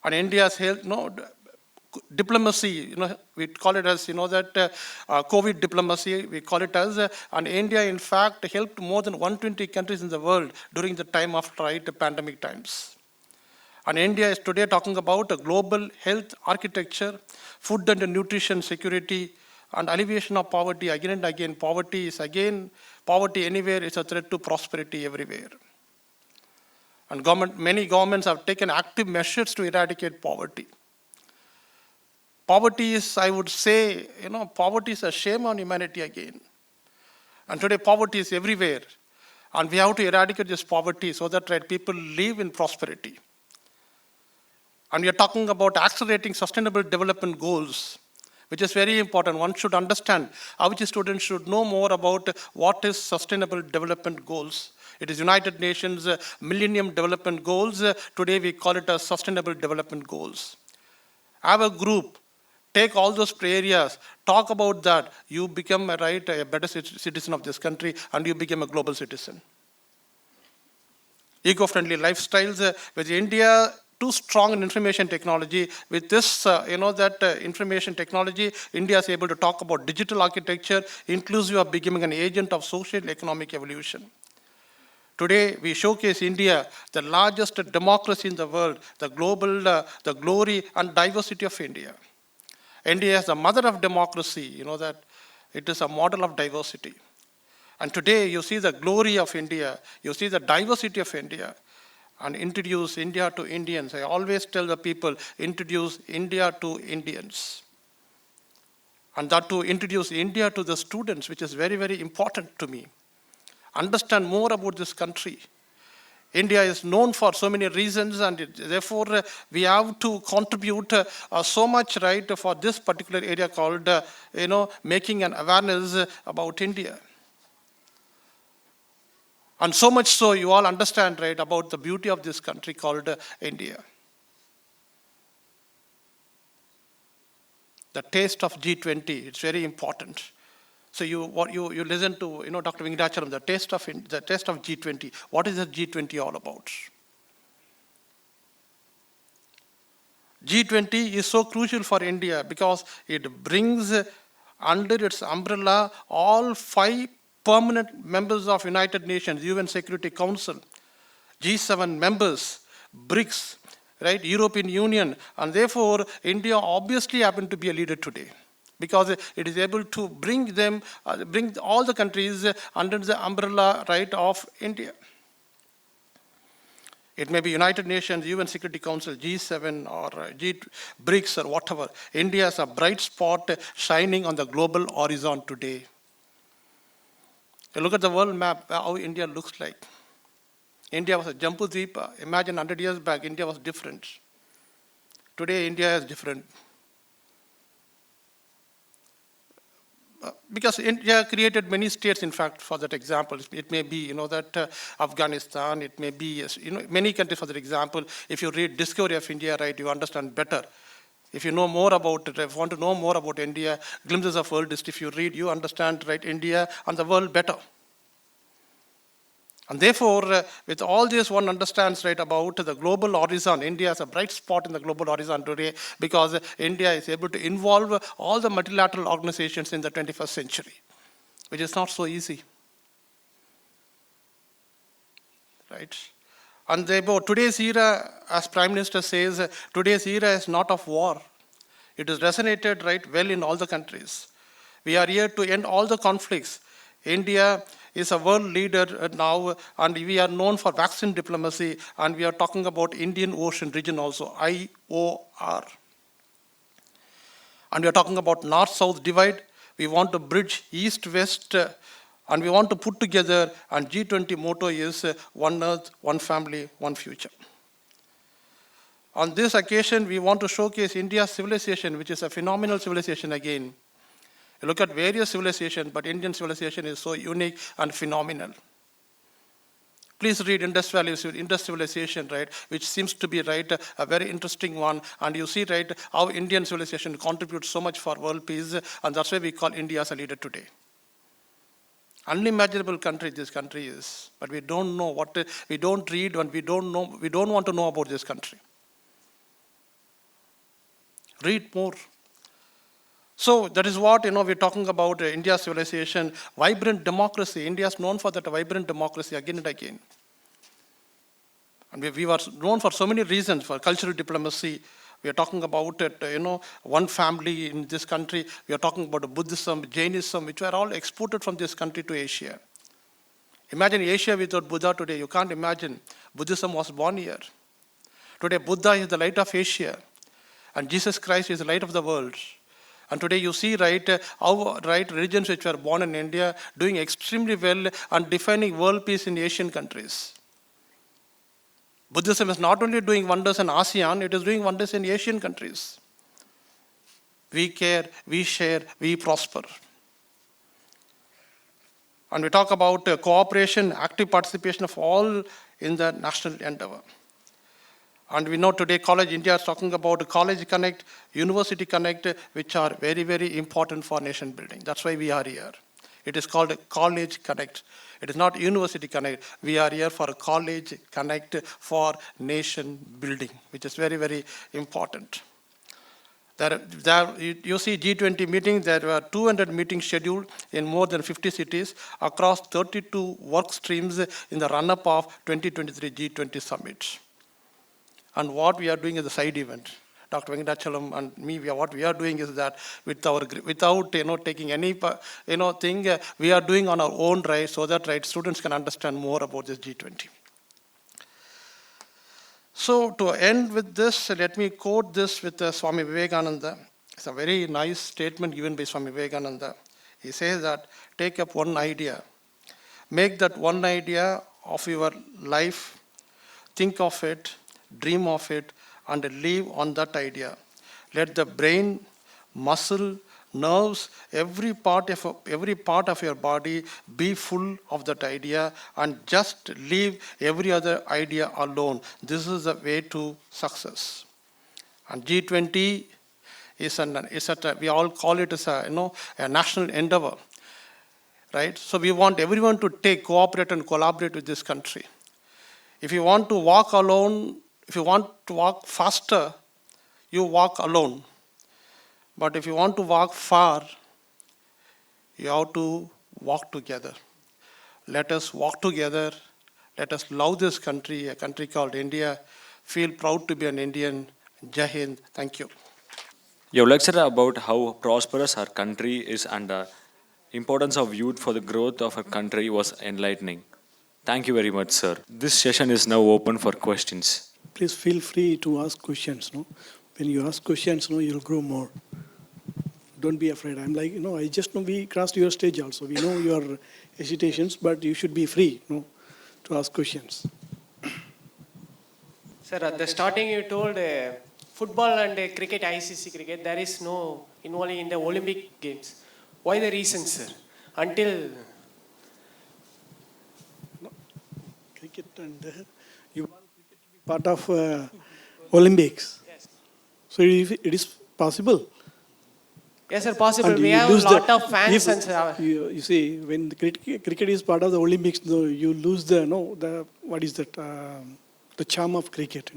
And India's health, diplomacy, we call it as, COVID diplomacy, we call it as, and India in fact helped more than 120 countries in the world during the time of pandemic times. And India is today talking about a global health architecture, food and nutrition security, and alleviation of poverty. Again and again, poverty anywhere is a threat to prosperity everywhere. And many governments have taken active measures to eradicate poverty. Poverty is, I would say, poverty is a shame on humanity again. And today poverty is everywhere. And we have to eradicate this poverty so that people live in prosperity. And we are talking about accelerating sustainable development goals, which is very important. One should understand, which students should know more about what is sustainable development goals. It is United Nations Millennium Development Goals. Today we call it as Sustainable Development Goals. Have a group, take all those areas, talk about that. You become a better citizen of this country, and you become a global citizen. Eco-friendly lifestyles, with India too strong in information technology. With this, information technology, India is able to talk about digital architecture, inclusive of becoming an agent of social and economic evolution. Today, we showcase India, the largest democracy in the world, the glory and diversity of India. India is the mother of democracy, that it is a model of diversity. And today, you see the glory of India, you see the diversity of India, and introduce India to Indians. I always tell the people, introduce India to Indians. And that to introduce India to the students, which is very, very important to me. Understand more about this country. India is known for so many reasons, and therefore we have to contribute so much for this particular area called making an awareness about India. And so much so you all understand about the beauty of this country called India. The taste of G20, it's very important. So you listen to Dr. Venkatachalam, the taste of G20. What is the G20 all about? G20 is so crucial for India because it brings under its umbrella all 5 permanent members of United Nations, UN Security Council, G7 members, BRICS, European Union, and therefore India obviously happened to be a leader today because it is able to bring all the countries under the umbrella of India. It may be United Nations, UN Security Council, G7 or BRICS or whatever. India is a bright spot shining on the global horizon today. You look at the world map, how India looks like. India was a Jambu Dweepa. Imagine 100 years back, India was different. Today, India is different. Because India created many states, in fact, for that example. It may be, Afghanistan, it may be, many countries, for that example. If you read Discovery of India, you understand better. If you know more about it, if you want to know more about India, Glimpses of World History, if you read, you understand India and the world better. And therefore, with all this, one understands about the global horizon. India is a bright spot in the global horizon today because India is able to involve all the multilateral organizations in the 21st century, which is not so easy. And today's era, as Prime Minister says, today's era is not of war. It has resonated well in all the countries. We are here to end all the conflicts. India is a world leader now, and we are known for vaccine diplomacy, and we are talking about Indian Ocean region also, IOR. And we are talking about North-South divide. We want to bridge East-West, and we want to put together, and G20 motto is one earth, one family, one future. On this occasion, we want to showcase India's civilization, which is a phenomenal civilization again. You look at various civilizations, but Indian civilization is so unique and phenomenal. Please read Indus Civilization, right, which seems to be, right, a very interesting one. And you see, right, how Indian civilization contributes so much for world peace, and that's why we call India as a leader today. Unimaginable country this country is, but we don't know what, we don't read, and we don't want to know about this country. Read more. So that is what, we're talking about India's civilization, vibrant democracy. India is known for that vibrant democracy again and again. And we were known for so many reasons, for cultural diplomacy. We are talking about it, one family in this country. We are talking about Buddhism, Jainism, which were all exported from this country to Asia. Imagine Asia without Buddha today. You can't imagine. Buddhism was born here. Today, Buddha is the light of Asia. And Jesus Christ is the light of the world. And today you see, right, how, right, religions which were born in India doing extremely well and defining world peace in Asian countries. Buddhism is not only doing wonders in ASEAN, it is doing wonders in Asian countries. We care, we share, we prosper. And we talk about cooperation, active participation of all in the national endeavor. And we know today India is talking about College Connect, University Connect, which are very, very important for nation building. That's why we are here. It is called College Connect. It is not University Connect. We are here for College Connect for nation building, which is very, very important. You see G20 meetings, there were 200 meetings scheduled in more than 50 cities across 32 work streams in the run-up of 2023 G20 summit. And what we are doing is a side event. Dr. Venkatachalam and me, what we are doing is that without taking any thing, we are doing on our own, right, so that, right, students can understand more about this G20. So to end with this, let me quote this with Swami Vivekananda. It's a very nice statement given by Swami Vivekananda. He says that take up one idea, make that one idea of your life, think of it, dream of it, and live on that idea. Let the brain, muscle, nerves, every part of your body be full of that idea, and just leave every other idea alone. This is the way to success. And G20 we all call it as a national endeavor, right? So we want everyone to cooperate and collaborate with this country. If you want to walk alone, if you want to walk faster, you walk alone. But if you want to walk far, you have to walk together. Let us walk together. Let us love this country, a country called India. Feel proud to be an Indian. Jai Hind. Thank you. Your lecture about how prosperous our country is and the importance of youth for the growth of our country was enlightening. Thank you very much, sir. This session is now open for questions. Please feel free to ask questions. No? When you ask questions, you'll grow more. Don't be afraid. I'm like, I just know we crossed your stage also. We know your hesitations, but you should be free to ask questions. Sir, at the starting you told football and cricket, ICC cricket, there is no involving in the Olympic Games. Why the reason, sir? Until... Cricket and you want cricket to be part of Olympics. Yes. So it is possible. Yes, sir, possible. And we have a lot of fans. You see, when the cricket is part of the Olympics, you lose the what is that? The charm of cricket.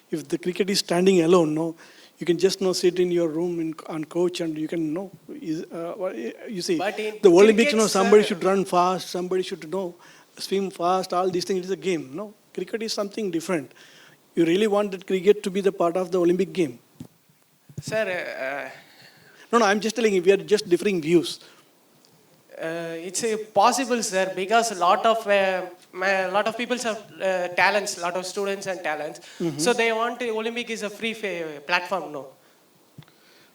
If the cricket is standing alone, you can just sit in your room on couch and you can you see, the Olympics, somebody should run fast, somebody should swim fast. All these things is a game. Cricket is something different. You really want that cricket to be the part of the Olympic game? Sir. No, I'm just telling you, we are just differing views. It's possible, sir, because a lot of people have talents, a lot of students and talents. Mm-hmm. So they want Olympic is a free platform, no?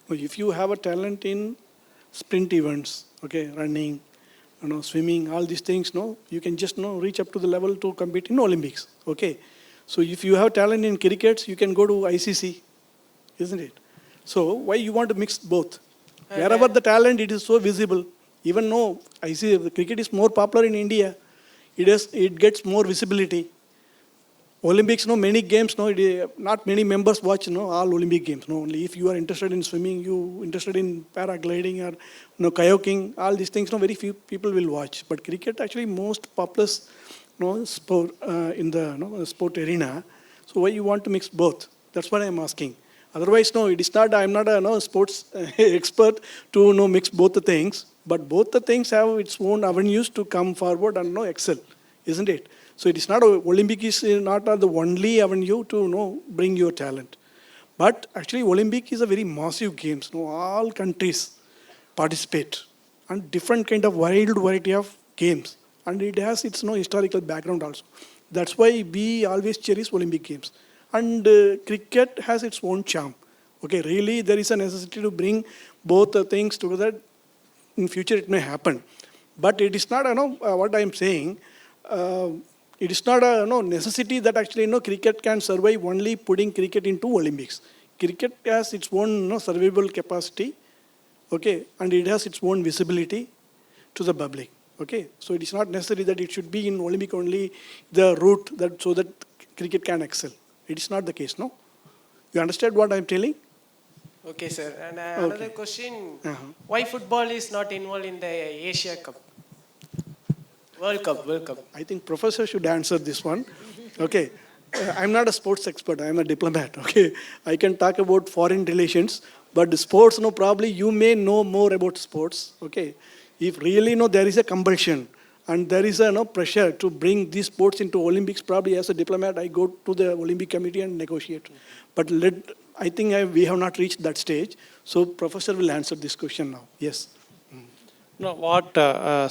If you have a talent in sprint events, running, swimming, all these things, you can just reach up to the level to compete in Olympics, So if you have talent in cricket, you can go to ICC, isn't it? So why you want to mix both? Wherever the talent, it is so visible. Even though I see the cricket is more popular in India, it gets more visibility. Olympics, no, many games, no, not many members watch, no, all Olympic games. No, only if you are interested in swimming, you interested in paragliding or kayaking, all these things, no, very few people will watch. But cricket actually most popular, no, sport in the sport arena. So why you want to mix both? That's what I am asking. Otherwise, no, it is not. I am not a sports expert to mix both the things. But both the things have its own avenues to come forward and excel, isn't it? So it is not Olympic is not the only avenue to bring your talent. But actually Olympic is a very massive games. All countries participate and different kind of wild variety of games. And it has its historical background also. That's why we always cherish Olympic games. And cricket has its own charm. Okay, really there is a necessity to bring both the things together. In future it may happen. But it is not, what I am saying, it is not a necessity that actually cricket can survive only putting cricket into Olympics. Cricket has its own survivable capacity, okay, and it has its own visibility to the public, okay. So it is not necessary that it should be in Olympic only the route that so that cricket can excel. It is not the case, no. You understand what I am telling? Okay, sir. And another question: why football is not involved in the Asia Cup? World Cup. I think professor should answer this one. Okay. I'm not a sports expert. I'm a diplomat. Okay. I can talk about foreign relations, but the sports, probably you may know more about sports. Okay. If really there is a compulsion and there is a pressure to bring these sports into Olympics, probably as a diplomat, I go to the Olympic Committee and negotiate. But I think we have not reached that stage. So professor will answer this question now. Yes. No, what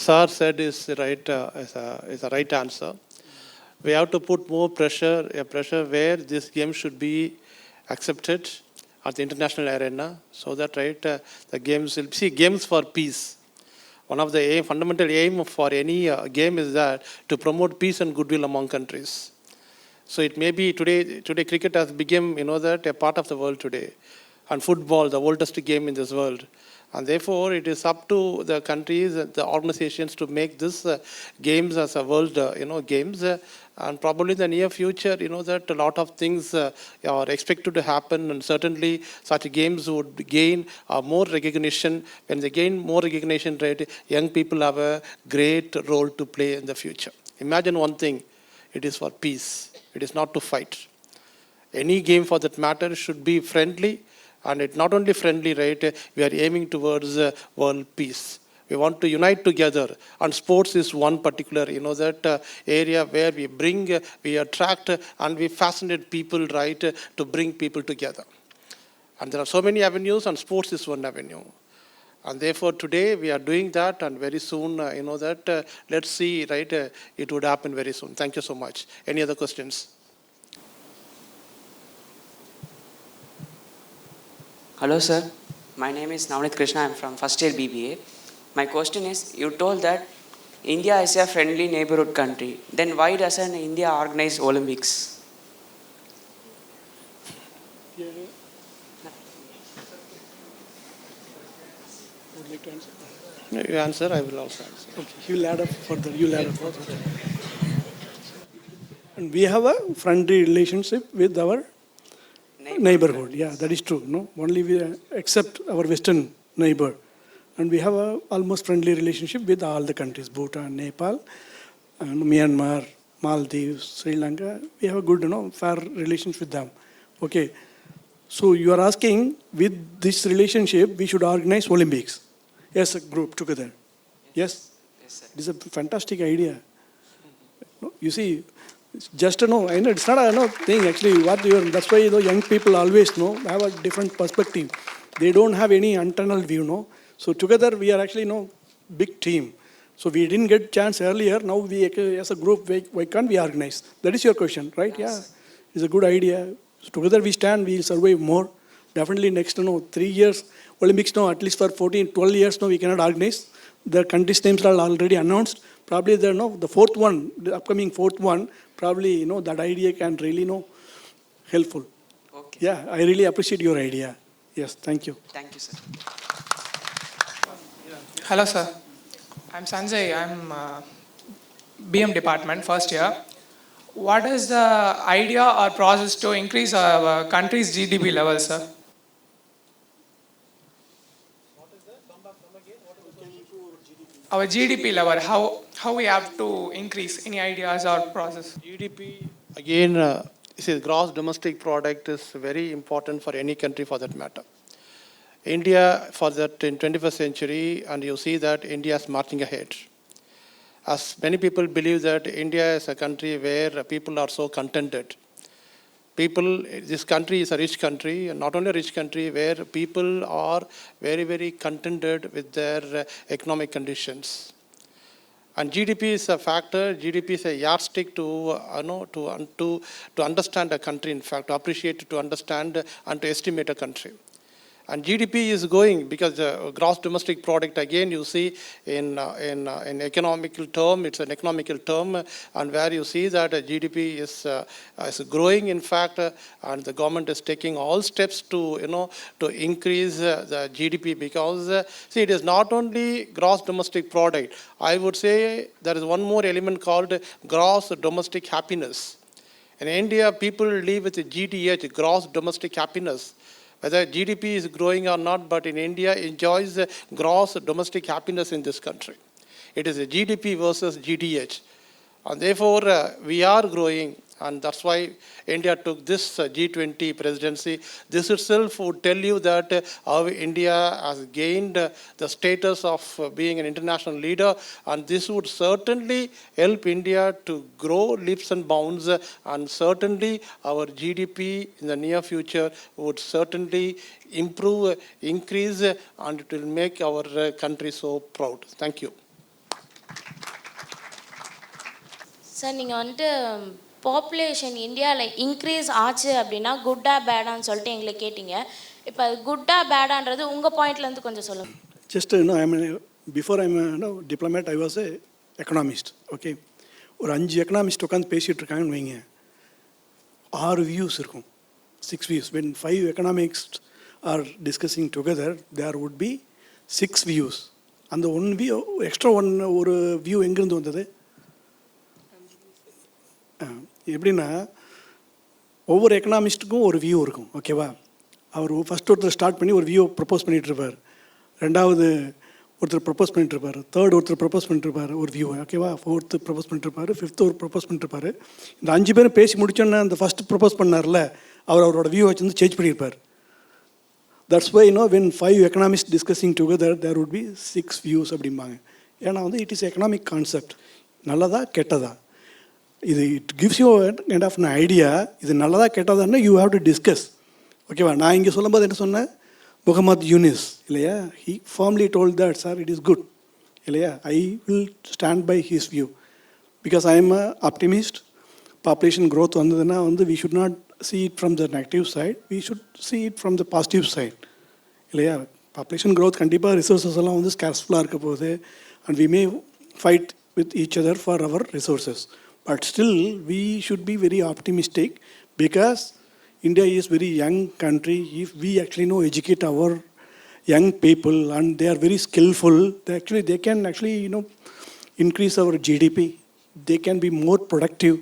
Sir said is right. Is a right answer. We have to put more pressure, where this game should be accepted at the international arena, so that the games will games for peace. One of the fundamental aim for any game is that to promote peace and goodwill among countries. So it may be today cricket has become that a part of the world today, and football the oldest game in this world. And therefore, it is up to the countries, the organizations to make this games as a world, games. And probably in the near future, that a lot of things are expected to happen. And certainly, such games would gain more recognition. When they gain more recognition, young people have a great role to play in the future. Imagine one thing, it is for peace. It is not to fight. Any game for that matter should be friendly. And it's not only friendly, we are aiming towards world peace. We want to unite together. And sports is one particular, that area where we attract and we fascinate people, to bring people together. And there are so many avenues, and sports is one avenue. And therefore, today we are doing that, and very soon, let's see, it would happen very soon. Thank you so much. Any other questions? Hello sir, my name is Navnit Krishna, I am from first year BBA. My question is, you told that India is a friendly neighborhood country. Then why doesn't India organize Olympics? Would like to answer? You answer, I will also answer. Okay, you will add up further. And we have a friendly relationship with our neighborhood. Yeah, that is true. No, only we accept our western neighbor, and we have a almost friendly relationship with all the countries: Bhutan, Nepal, and Myanmar, Maldives, Sri Lanka. We have a good, fair relations with them. Okay, so you are asking, with this relationship, we should organize Olympics as a group together. Yes. Yes, sir. It is a fantastic idea. You see. It's just I know it's not a thing actually. That's why young people always have a different perspective. They don't have any internal view. So together we are actually big team. So we didn't get chance earlier. Now we as a group, why can't we organize? That is your question, right? Yes. Yeah, it's a good idea. So together we stand, we'll survive more. Definitely next 3 years, Olympics at least for 12 years we cannot organize. The countries' names are already announced. Probably the fourth one, the upcoming fourth one, probably that idea can really helpful. Okay. Yeah, I really appreciate your idea. Yes, thank you. Thank you, sir. Hello, sir. I'm Sanjay. I'm BM department, first year. What is the idea or process to increase our country's GDP level, sir? Our GDP level, how we have to increase? Any ideas or process? GDP, again, gross domestic product is very important for any country for that matter. India, for that in 21st century, and you see that India is marching ahead. As many people believe that India is a country where people are so contented. This country is a rich country, and not only a rich country, where people are very, very contented with their economic conditions. And GDP is a factor. GDP is a yardstick to understand a country. In fact, to appreciate, to understand, and to estimate a country. And GDP is going because the gross domestic product, again, you see in economical term, it's an economical term, and where you see that GDP is growing, in fact, and the government is taking all steps to increase the GDP because, see, it is not only gross domestic product. I would say there is one more element called gross domestic happiness. In India, people live with GDH, gross domestic happiness. Whether GDP is growing or not, but in India enjoys gross domestic happiness in this country. It is a GDP versus GDH. And therefore, we are growing, and that's why India took this G20 presidency. This itself would tell you that how India has gained the status of being an international leader, and this would certainly help India to grow leaps and bounds, and certainly our GDP in the near future would certainly improve, increase, and it will make our country so proud. Thank you. Sir நீங்கள் வந்துட்டு population இந்தியாவில் increase ஆச்சு அப்படின்னா குட்டா பேடான்னு சொல்லிட்டு எங்களை கேட்டீங்க. இப்போ அது குட்டா பேடான்றது உங்கள் பாயிண்ட்லேருந்து கொஞ்சம் சொல்லுங்கள். Just before I'm a diplomat, I was a economist. Okay, ஒரு 5 எக்கனாமிஸ்ட் உட்காந்து பேசிகிட்டு இருக்காங்கன்னு வைங்க, 6 வியூஸ் இருக்கும், 6 views. When 5 economists are discussing together, there would be 6 views. அந்த 1 view எக்ஸ்ட்ரா ஒரு வியூ எங்கேருந்து வந்தது? எப்படின்னா ஒவ்வொரு எக்கனாமிஸ்ட்டுக்கும் ஒரு வியூ இருக்கும். ஓகேவா? அவர் ஒருத்தர் ஸ்டார்ட் பண்ணி ஒரு வியூ ப்ரப்போஸ் பண்ணிகிட்ருப்பார், ரெண்டாவது ஒருத்தர் ப்ரப்போஸ் பண்ணிட்டுருப்பார், தேர்ட் ஒருத்தர் ப்ரப்போஸ் பண்ணிட்டுருப்பார் ஒரு வியூ. ஓகேவா? ஃபோர்த்து ப்ரப்போஸ் பண்ணிட்டுருப்பார், ஃபிஃப்த்து ஒரு ப்ரப்போஸ் பண்ணிட்டுருப்பார். இந்த 5 பேரும் பேசி முடிச்சோன்னே அந்த ஃபஸ்ட்டு ப்ரப்போஸ் பண்ணார்ல, அவரோட வியூ வச்சு சேஞ்ச் பண்ணியிருப்பார். That's why when 5 economists discussing together, there would be 6 views அப்படிம்பாங்க. ஏன்னா இட் இஸ் எக்கனாமிக் கான்செப்ட். நல்லதா கெட்டதா, இது it gives you kind of an idea. இது நல்லதா கெட்டதான்னு யூ ஹேவ் டு டிஸ்கஸ். ஓகேவா? நான் இங்கே சொல்லும்போது என்ன சொன்னேன்? முகமது யூனிஸ் இல்லையா, he formally told that sir it is good இல்லையா. I will stand by his view because I am a optimist. Population growth வந்ததுன்னா we should not see it from the negative side, we should see it from the positive side இல்லையா. Population growth கண்டிப்பாக resources எல்லாம் ஸ்கேர்ஸ்ஃபுல்லாக இருக்க போகுது, and we may fight with each other for our resources. But still, we should be very optimistic because India is very young country. If we actually educate our young people and they are very skillful, they can actually increase our GDP. They can be more productive.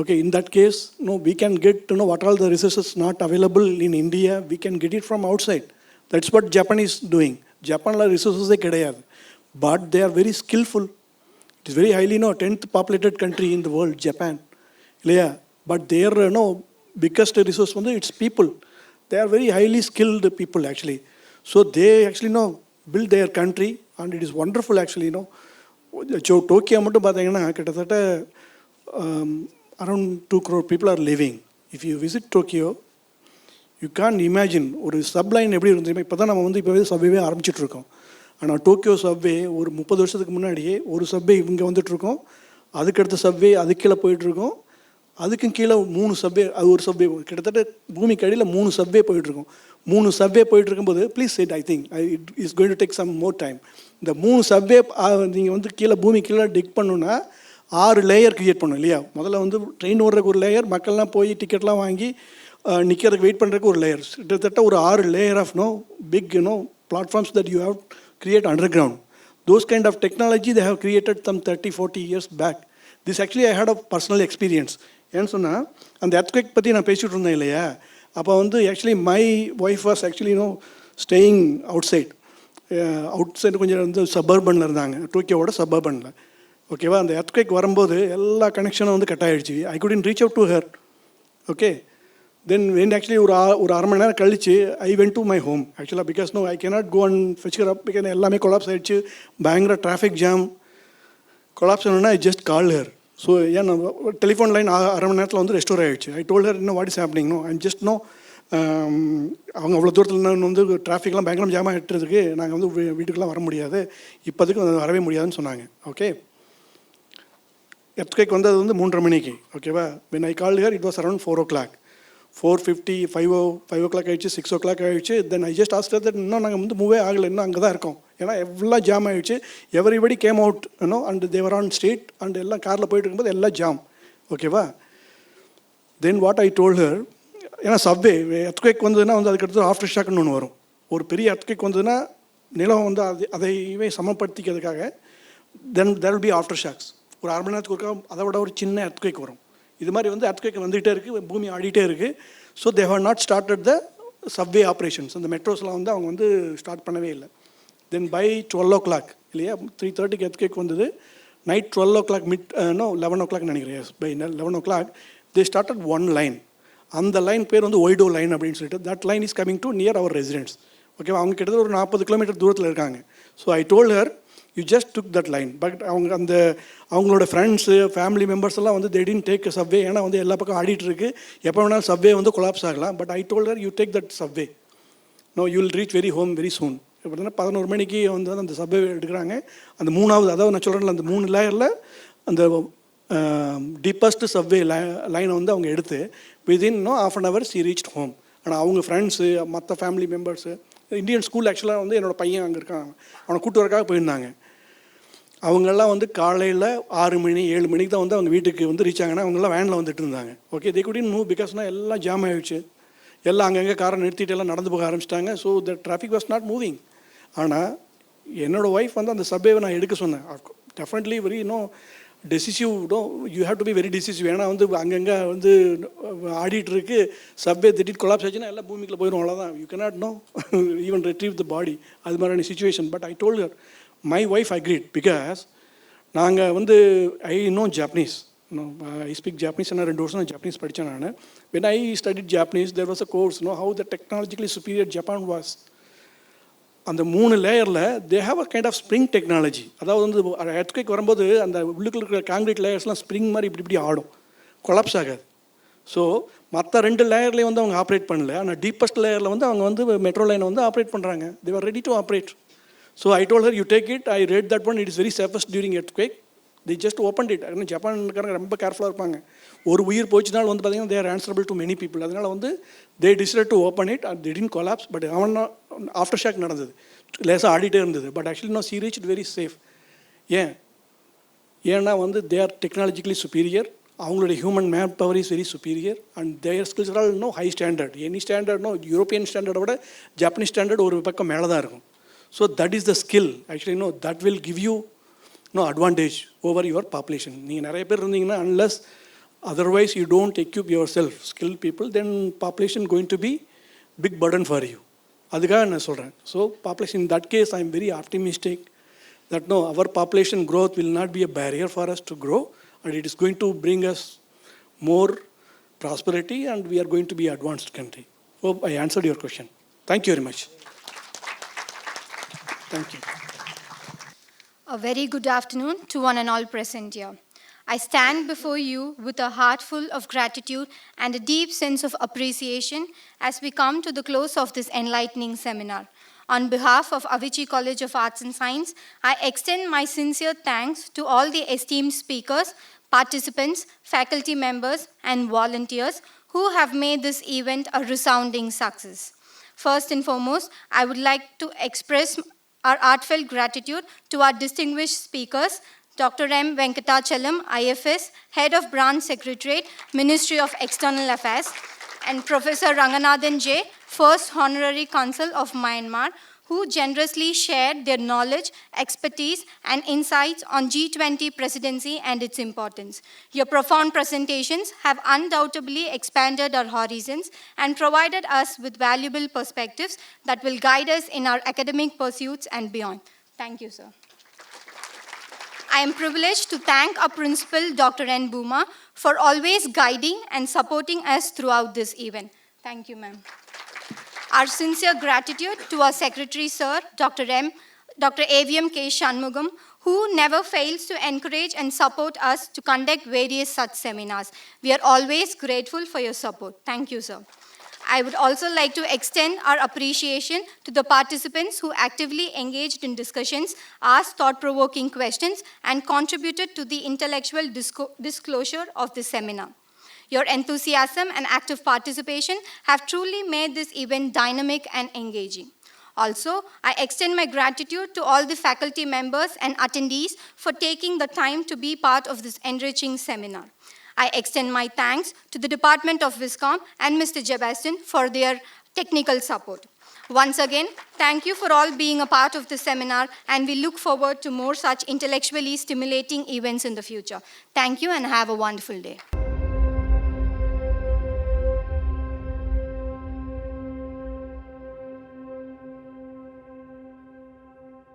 Okay, in that case, we can get what all the resources not available in India, we can get it from outside. That's what Japan is doing. Japan la resources kedayadu, but they are very skillful. It is very highly 10th populated country in the world, Japan. Yeah, but their biggest resource it's people. They are very highly skilled people actually. So they actually build their country, and it is wonderful actually. Tokyo மட்டும் பார்த்தீங்கன்னா கிட்டத்தட்ட around 2 crore people are living. If you visit Tokyo, you can't imagine ஒரு சப்லைன் எப்படி இருந்துச்சு. இப்போ தான் நம்ம இப்போவே சப்வே ஆரம்பிச்சிட்ருக்கோம். ஆனால் டோக்கியோ சப்வே ஒரு 30 வருஷத்துக்கு முன்னாடியே ஒரு சப்வே இங்கே வந்துட்டுருக்கோம், அதுக்கடுத்த சப்வே அது கீழே போயிட்டுருக்கோம், அதுக்கும் கீழே 3 சப்வே, அது ஒரு சப்வே, கிட்டத்தட்ட பூமிக்கு அடியில் 3 சப்வே போயிட்டுருக்கும். 3 சப்வே போயிட்டு இருக்கும்போது please said, I think it is going to take some more time. இந்த 3 சப்வே நீங்கள் வந்து கீழே பூமி கீழே டிக் பண்ணணுன்னா 6 லேயர் க்ரியேட் பண்ணணும் இல்லையா? முதல்ல வந்து ட்ரெயின் ஓடுறதுக்கு ஒரு லேயர், மக்கள்லாம் போய் டிக்கெட்லாம் வாங்கி நிற்கிறதுக்கு வெயிட் பண்ணுறதுக்கு ஒரு லேயர், கிட்டத்தட்ட ஒரு 6 layer of big platforms that you have create underground. Those kind of technology they have created some 30-40 years back. This actually I had a personal experience. ஏன்னு சொன்னால் அந்த எர்த்குவேக் பற்றி நான் பேசிகிட்டு இருந்தேன் இல்லையா? அப்போ வந்து actually my wife was actually staying out side கொஞ்சம் வந்து சபர்பனில் இருந்தாங்க, டோக்கியோவோட சபர்பனில். ஓகேவா? அந்த எர்த்குவேக் வரும்போது எல்லா கனெக்ஷனும் வந்து கட் ஆகிடுச்சு. I couldn't reach out to her. Okay, then when actually ஒரு அரை மணி நேரம் கழிச்சு I went to my home ஆக்சுவலாக, because I cannot go and fetch her up, because எல்லாமே கொலாப்ஸ் ஆகிடுச்சு, பயங்கர டிராஃபிக் ஜாம். கொலாப்ஸ் ஆனோன்னா I just call her. So ஏன் டெலிஃபோன் லைன் அரை மணி நேரத்தில் வந்து ரெஸ்டோர் ஆகிடுச்சு. I told her what is happening I'm just அவங்க அவ்வளோ தூரத்தில் வந்து டிராஃபிக்லாம் பயங்கரம் ஜாம் ஆகிட்டுருக்கு, நாங்கள் வந்து வீட்டுக்கெலாம் வர முடியாது, இப்போதுக்கு வரவே முடியாதுன்னு சொன்னாங்க. ஓகே, எர்த்குவேக் வந்தது வந்து 3:30 மணிக்கு. ஓகேவா? when I called her it was around 4 o'clock, 4:50, 5 o'clock ஆகிடுச்சு, 6 o'clock ஆகிடுச்சு. தென் ஐ ஜஸ்ட் ஆஸ்க்ட் தட் இன்னும் நாங்கள் வந்து மூவே ஆகலை, இன்னும் அங்கே தான் இருக்கோம், ஏன்னா எல்லாம் ஜாம் ஆகிடுச்சு. Everybody came out and they were on street and எல்லாம் காரில் போயிட்டு இருக்கும்போது எல்லாம் ஜாம். ஓகேவா? Then what I told her, ஏன்னா சப்வே எர்த்குவேக் வந்ததுன்னா வந்து அதுக்கடுத்து ஆஃப்டர் ஷாக்னு ஒன்று வரும். ஒரு பெரிய எர்த்குவேக் வந்ததுன்னா நிலம் வந்து அதைவே சமப்படுத்திக்கிறதுக்காக then there will be aftershocks. ஒரு அரை மணி நேரத்துக்கு ஒருக்கா அதை விட ஒரு சின்ன எர்த்குவேக் வரும். இது மாதிரி வந்து எர்த்குவேக் வந்துகிட்டே இருக்குது, பூமி ஆடிட்டே இருக்குது. So they have not started the subway operations. அந்த மெட்ரோஸ்லாம் வந்து அவங்க வந்து ஸ்டார்ட் பண்ணவே இல்லை. தென் பை 12 o'clock இல்லையா, 3:30க்கு எர்த்குவேக் வந்தது. நைட் 12 o'clock 11 o'clock நினைக்கிறேன். By 11 o'clock they started one line. அந்த லைன் பேர் வந்து ஒய்டோ லைன் அப்படின்னு சொல்லிட்டு, that line is coming to near our residents. ஓகேவா? அவங்க கிட்டத்தட்ட ஒரு 40 கிலோமீட்டர் தூரத்தில் இருக்காங்க. So I told her you just took that line. But அவங்களோட ஃப்ரெண்ட்ஸு ஃபேமிலி மெம்பர்ஸ் எல்லாம் வந்து தே டிடன்ட் டேக் சப்வே, ஏன்னா வந்து எல்லா பக்கம் ஆடிட்டு இருக்கு, எப்போ வேணாலும் சப்வே வந்து கொலாப்ஸ் ஆகலாம். But I told her you take that subway, you will reach very home very soon. எப்படின்னா 11 மணிக்கு வந்து அந்த சப்வே எடுக்கிறாங்க. அந்த 3வது, அதாவது நான் சொல்கிறேன்ல, அந்த 3 லேயரில் அந்த டீப்பஸ்ட் சப்வே லைனை வந்து அவங்க எடுத்து within half an hour she reached home. ஆனால் அவங்க ஃப்ரெண்ட்ஸு மற்ற ஃபேமிலி மெம்பர்ஸு, இந்தியன் ஸ்கூல் ஆக்சுவலாக வந்து என்னோடய பையன் அங்கே இருக்கான், அவனை கூட்டு வரக்காக போயிருந்தாங்க. அவங்கெல்லாம் வந்து காலையில் 6 மணி 7 மணிக்கு தான் வந்து அவங்க வீட்டுக்கு வந்து ரீச் ஆகினா, அவங்கெல்லாம் வேனில் வந்துட்டு இருந்தாங்க. ஓகே, தே குடின் மூவ் பிகாஸ்னால் எல்லாம் ஜாம் ஆகிடுச்சு, எல்லாம் அங்கங்கே காரை நிறுத்திட்டு எல்லாம் நடந்து போக ஆரம்பிச்சிட்டாங்க. So the traffic was not moving. ஆனால் என்னோடய ஒய்ஃப் வந்து அந்த சப்வேவை நான் எடுக்க சொன்னேன். Definitely very decisive, you have to be very decisive. ஏன்னா வந்து அங்கங்கே வந்து ஆடிட்டு இருக்கு, சப்வே திடீர் கொலாப்ஸ் ஆச்சுன்னா எல்லாம் பூமிக்குள்ள போயிடும், அவ்வளோதான். You cannot even retrieve the body. அது மாதிரியான situation. But I told her, my wife agreed, because நாங்கள் வந்து I know Japanese, I speak Japanese. நான் 2 வருஷம் ஜாப்பனீஸ் படித்தேன் நான். when I studied Japanese there was a course how the technologically superior Japan was. அந்த 3 லேயரில் they have a kind of spring technology. அதாவது வந்து எர்த்குவேக் வரும்போது அந்த உள்ளுக்குள்ள இருக்கிற காங்கிரீட் லேயர்ஸ்லாம் ஸ்ப்ரிங் மாதிரி இப்படி ஆடும், கொலாப்ஸ் ஆகாது. ஸோ மற்ற 2 லேயர்லேயும் வந்து அவங்க ஆப்ரேட் பண்ணல. ஆனால் டீப்பஸ்ட் லேயரில் வந்து அவங்க வந்து மெட்ரோ லைனை வந்து ஆப்ரேட் பண்ணுறாங்க. They are ready to operate. So I told her you take it, I read that one, it is very safest during earthquake. they just opened it. ஆனால் ஜப்பான்காரங்க ரொம்ப கேர்ஃபுல்லாக இருப்பாங்க. ஒரு உயிர் போச்சுனாலும் வந்து பார்த்தீங்கன்னா they are answerable to many people. அதனால் வந்து they decided to open it and they didn't collapse. But அவன் ஆஃப்டர் ஷாக் நடந்தது, லேசாக ஆடிட்டே இருந்தது. But actually she reached very safe. ஏன்னா வந்து they are technologically superior, அவங்களுடைய human manpower is very superior and their skills all high standard. Any standard European ஸ்டாண்டர்டை விட Japanese standard ஒரு பக்கம் மேலே தான் இருக்கும். So that is the skill actually that will give you advantage over your population. நீங்கள் நிறைய பேர் இருந்தீங்கன்னா unless otherwise you don't equip yourself skilled people, then population going to be big burden for you. அதுக்காக நான் சொல்கிறேன். So population in that case I am very optimistic that our population growth will not be a barrier for us to grow, and it is going to bring us more prosperity and we are going to be advanced country. Hope I answered your question. Thank you very much. Thank you. A very good afternoon to one and all present here. I stand before you with a heart full of gratitude and a deep sense of appreciation as we come to the close of this enlightening seminar. On behalf of Avicii College of Arts and Science, I extend my sincere thanks to all the esteemed speakers, participants, faculty members, and volunteers who have made this event a resounding success. First and foremost, I would like to express our heartfelt gratitude to our distinguished speakers, Dr. M. Venkatachalam, IFS, Head of Branch Secretariat, Ministry of External Affairs, and Professor Ranganathan J., First Honorary Consul of Myanmar, who generously shared their knowledge, expertise, and insights on G20 Presidency and its importance. Your profound presentations have undoubtedly expanded our horizons and provided us with valuable perspectives that will guide us in our academic pursuits and beyond. Thank you, sir. I am privileged to thank our principal, Dr. N. Bhuma, for always guiding and supporting us throughout this event. Thank you, ma'am. Our sincere gratitude to our Secretary, Sir, Dr. AVM K. Shanmugam, who never fails to encourage and support us to conduct various such seminars. We are always grateful for your support. Thank you, sir. I would also like to extend our appreciation to the participants who actively engaged in discussions, asked thought-provoking questions, and contributed to the intellectual disclosure of this seminar. Your enthusiasm and active participation have truly made this event dynamic and engaging. Also, I extend my gratitude to all the faculty members and attendees for taking the time to be part of this enriching seminar. I extend my thanks to the Department of Viscom and Mr. Jebastin for their technical support. Once again, thank you for all being a part of this seminar, and we look forward to more such intellectually stimulating events in the future. Thank you and have a wonderful day.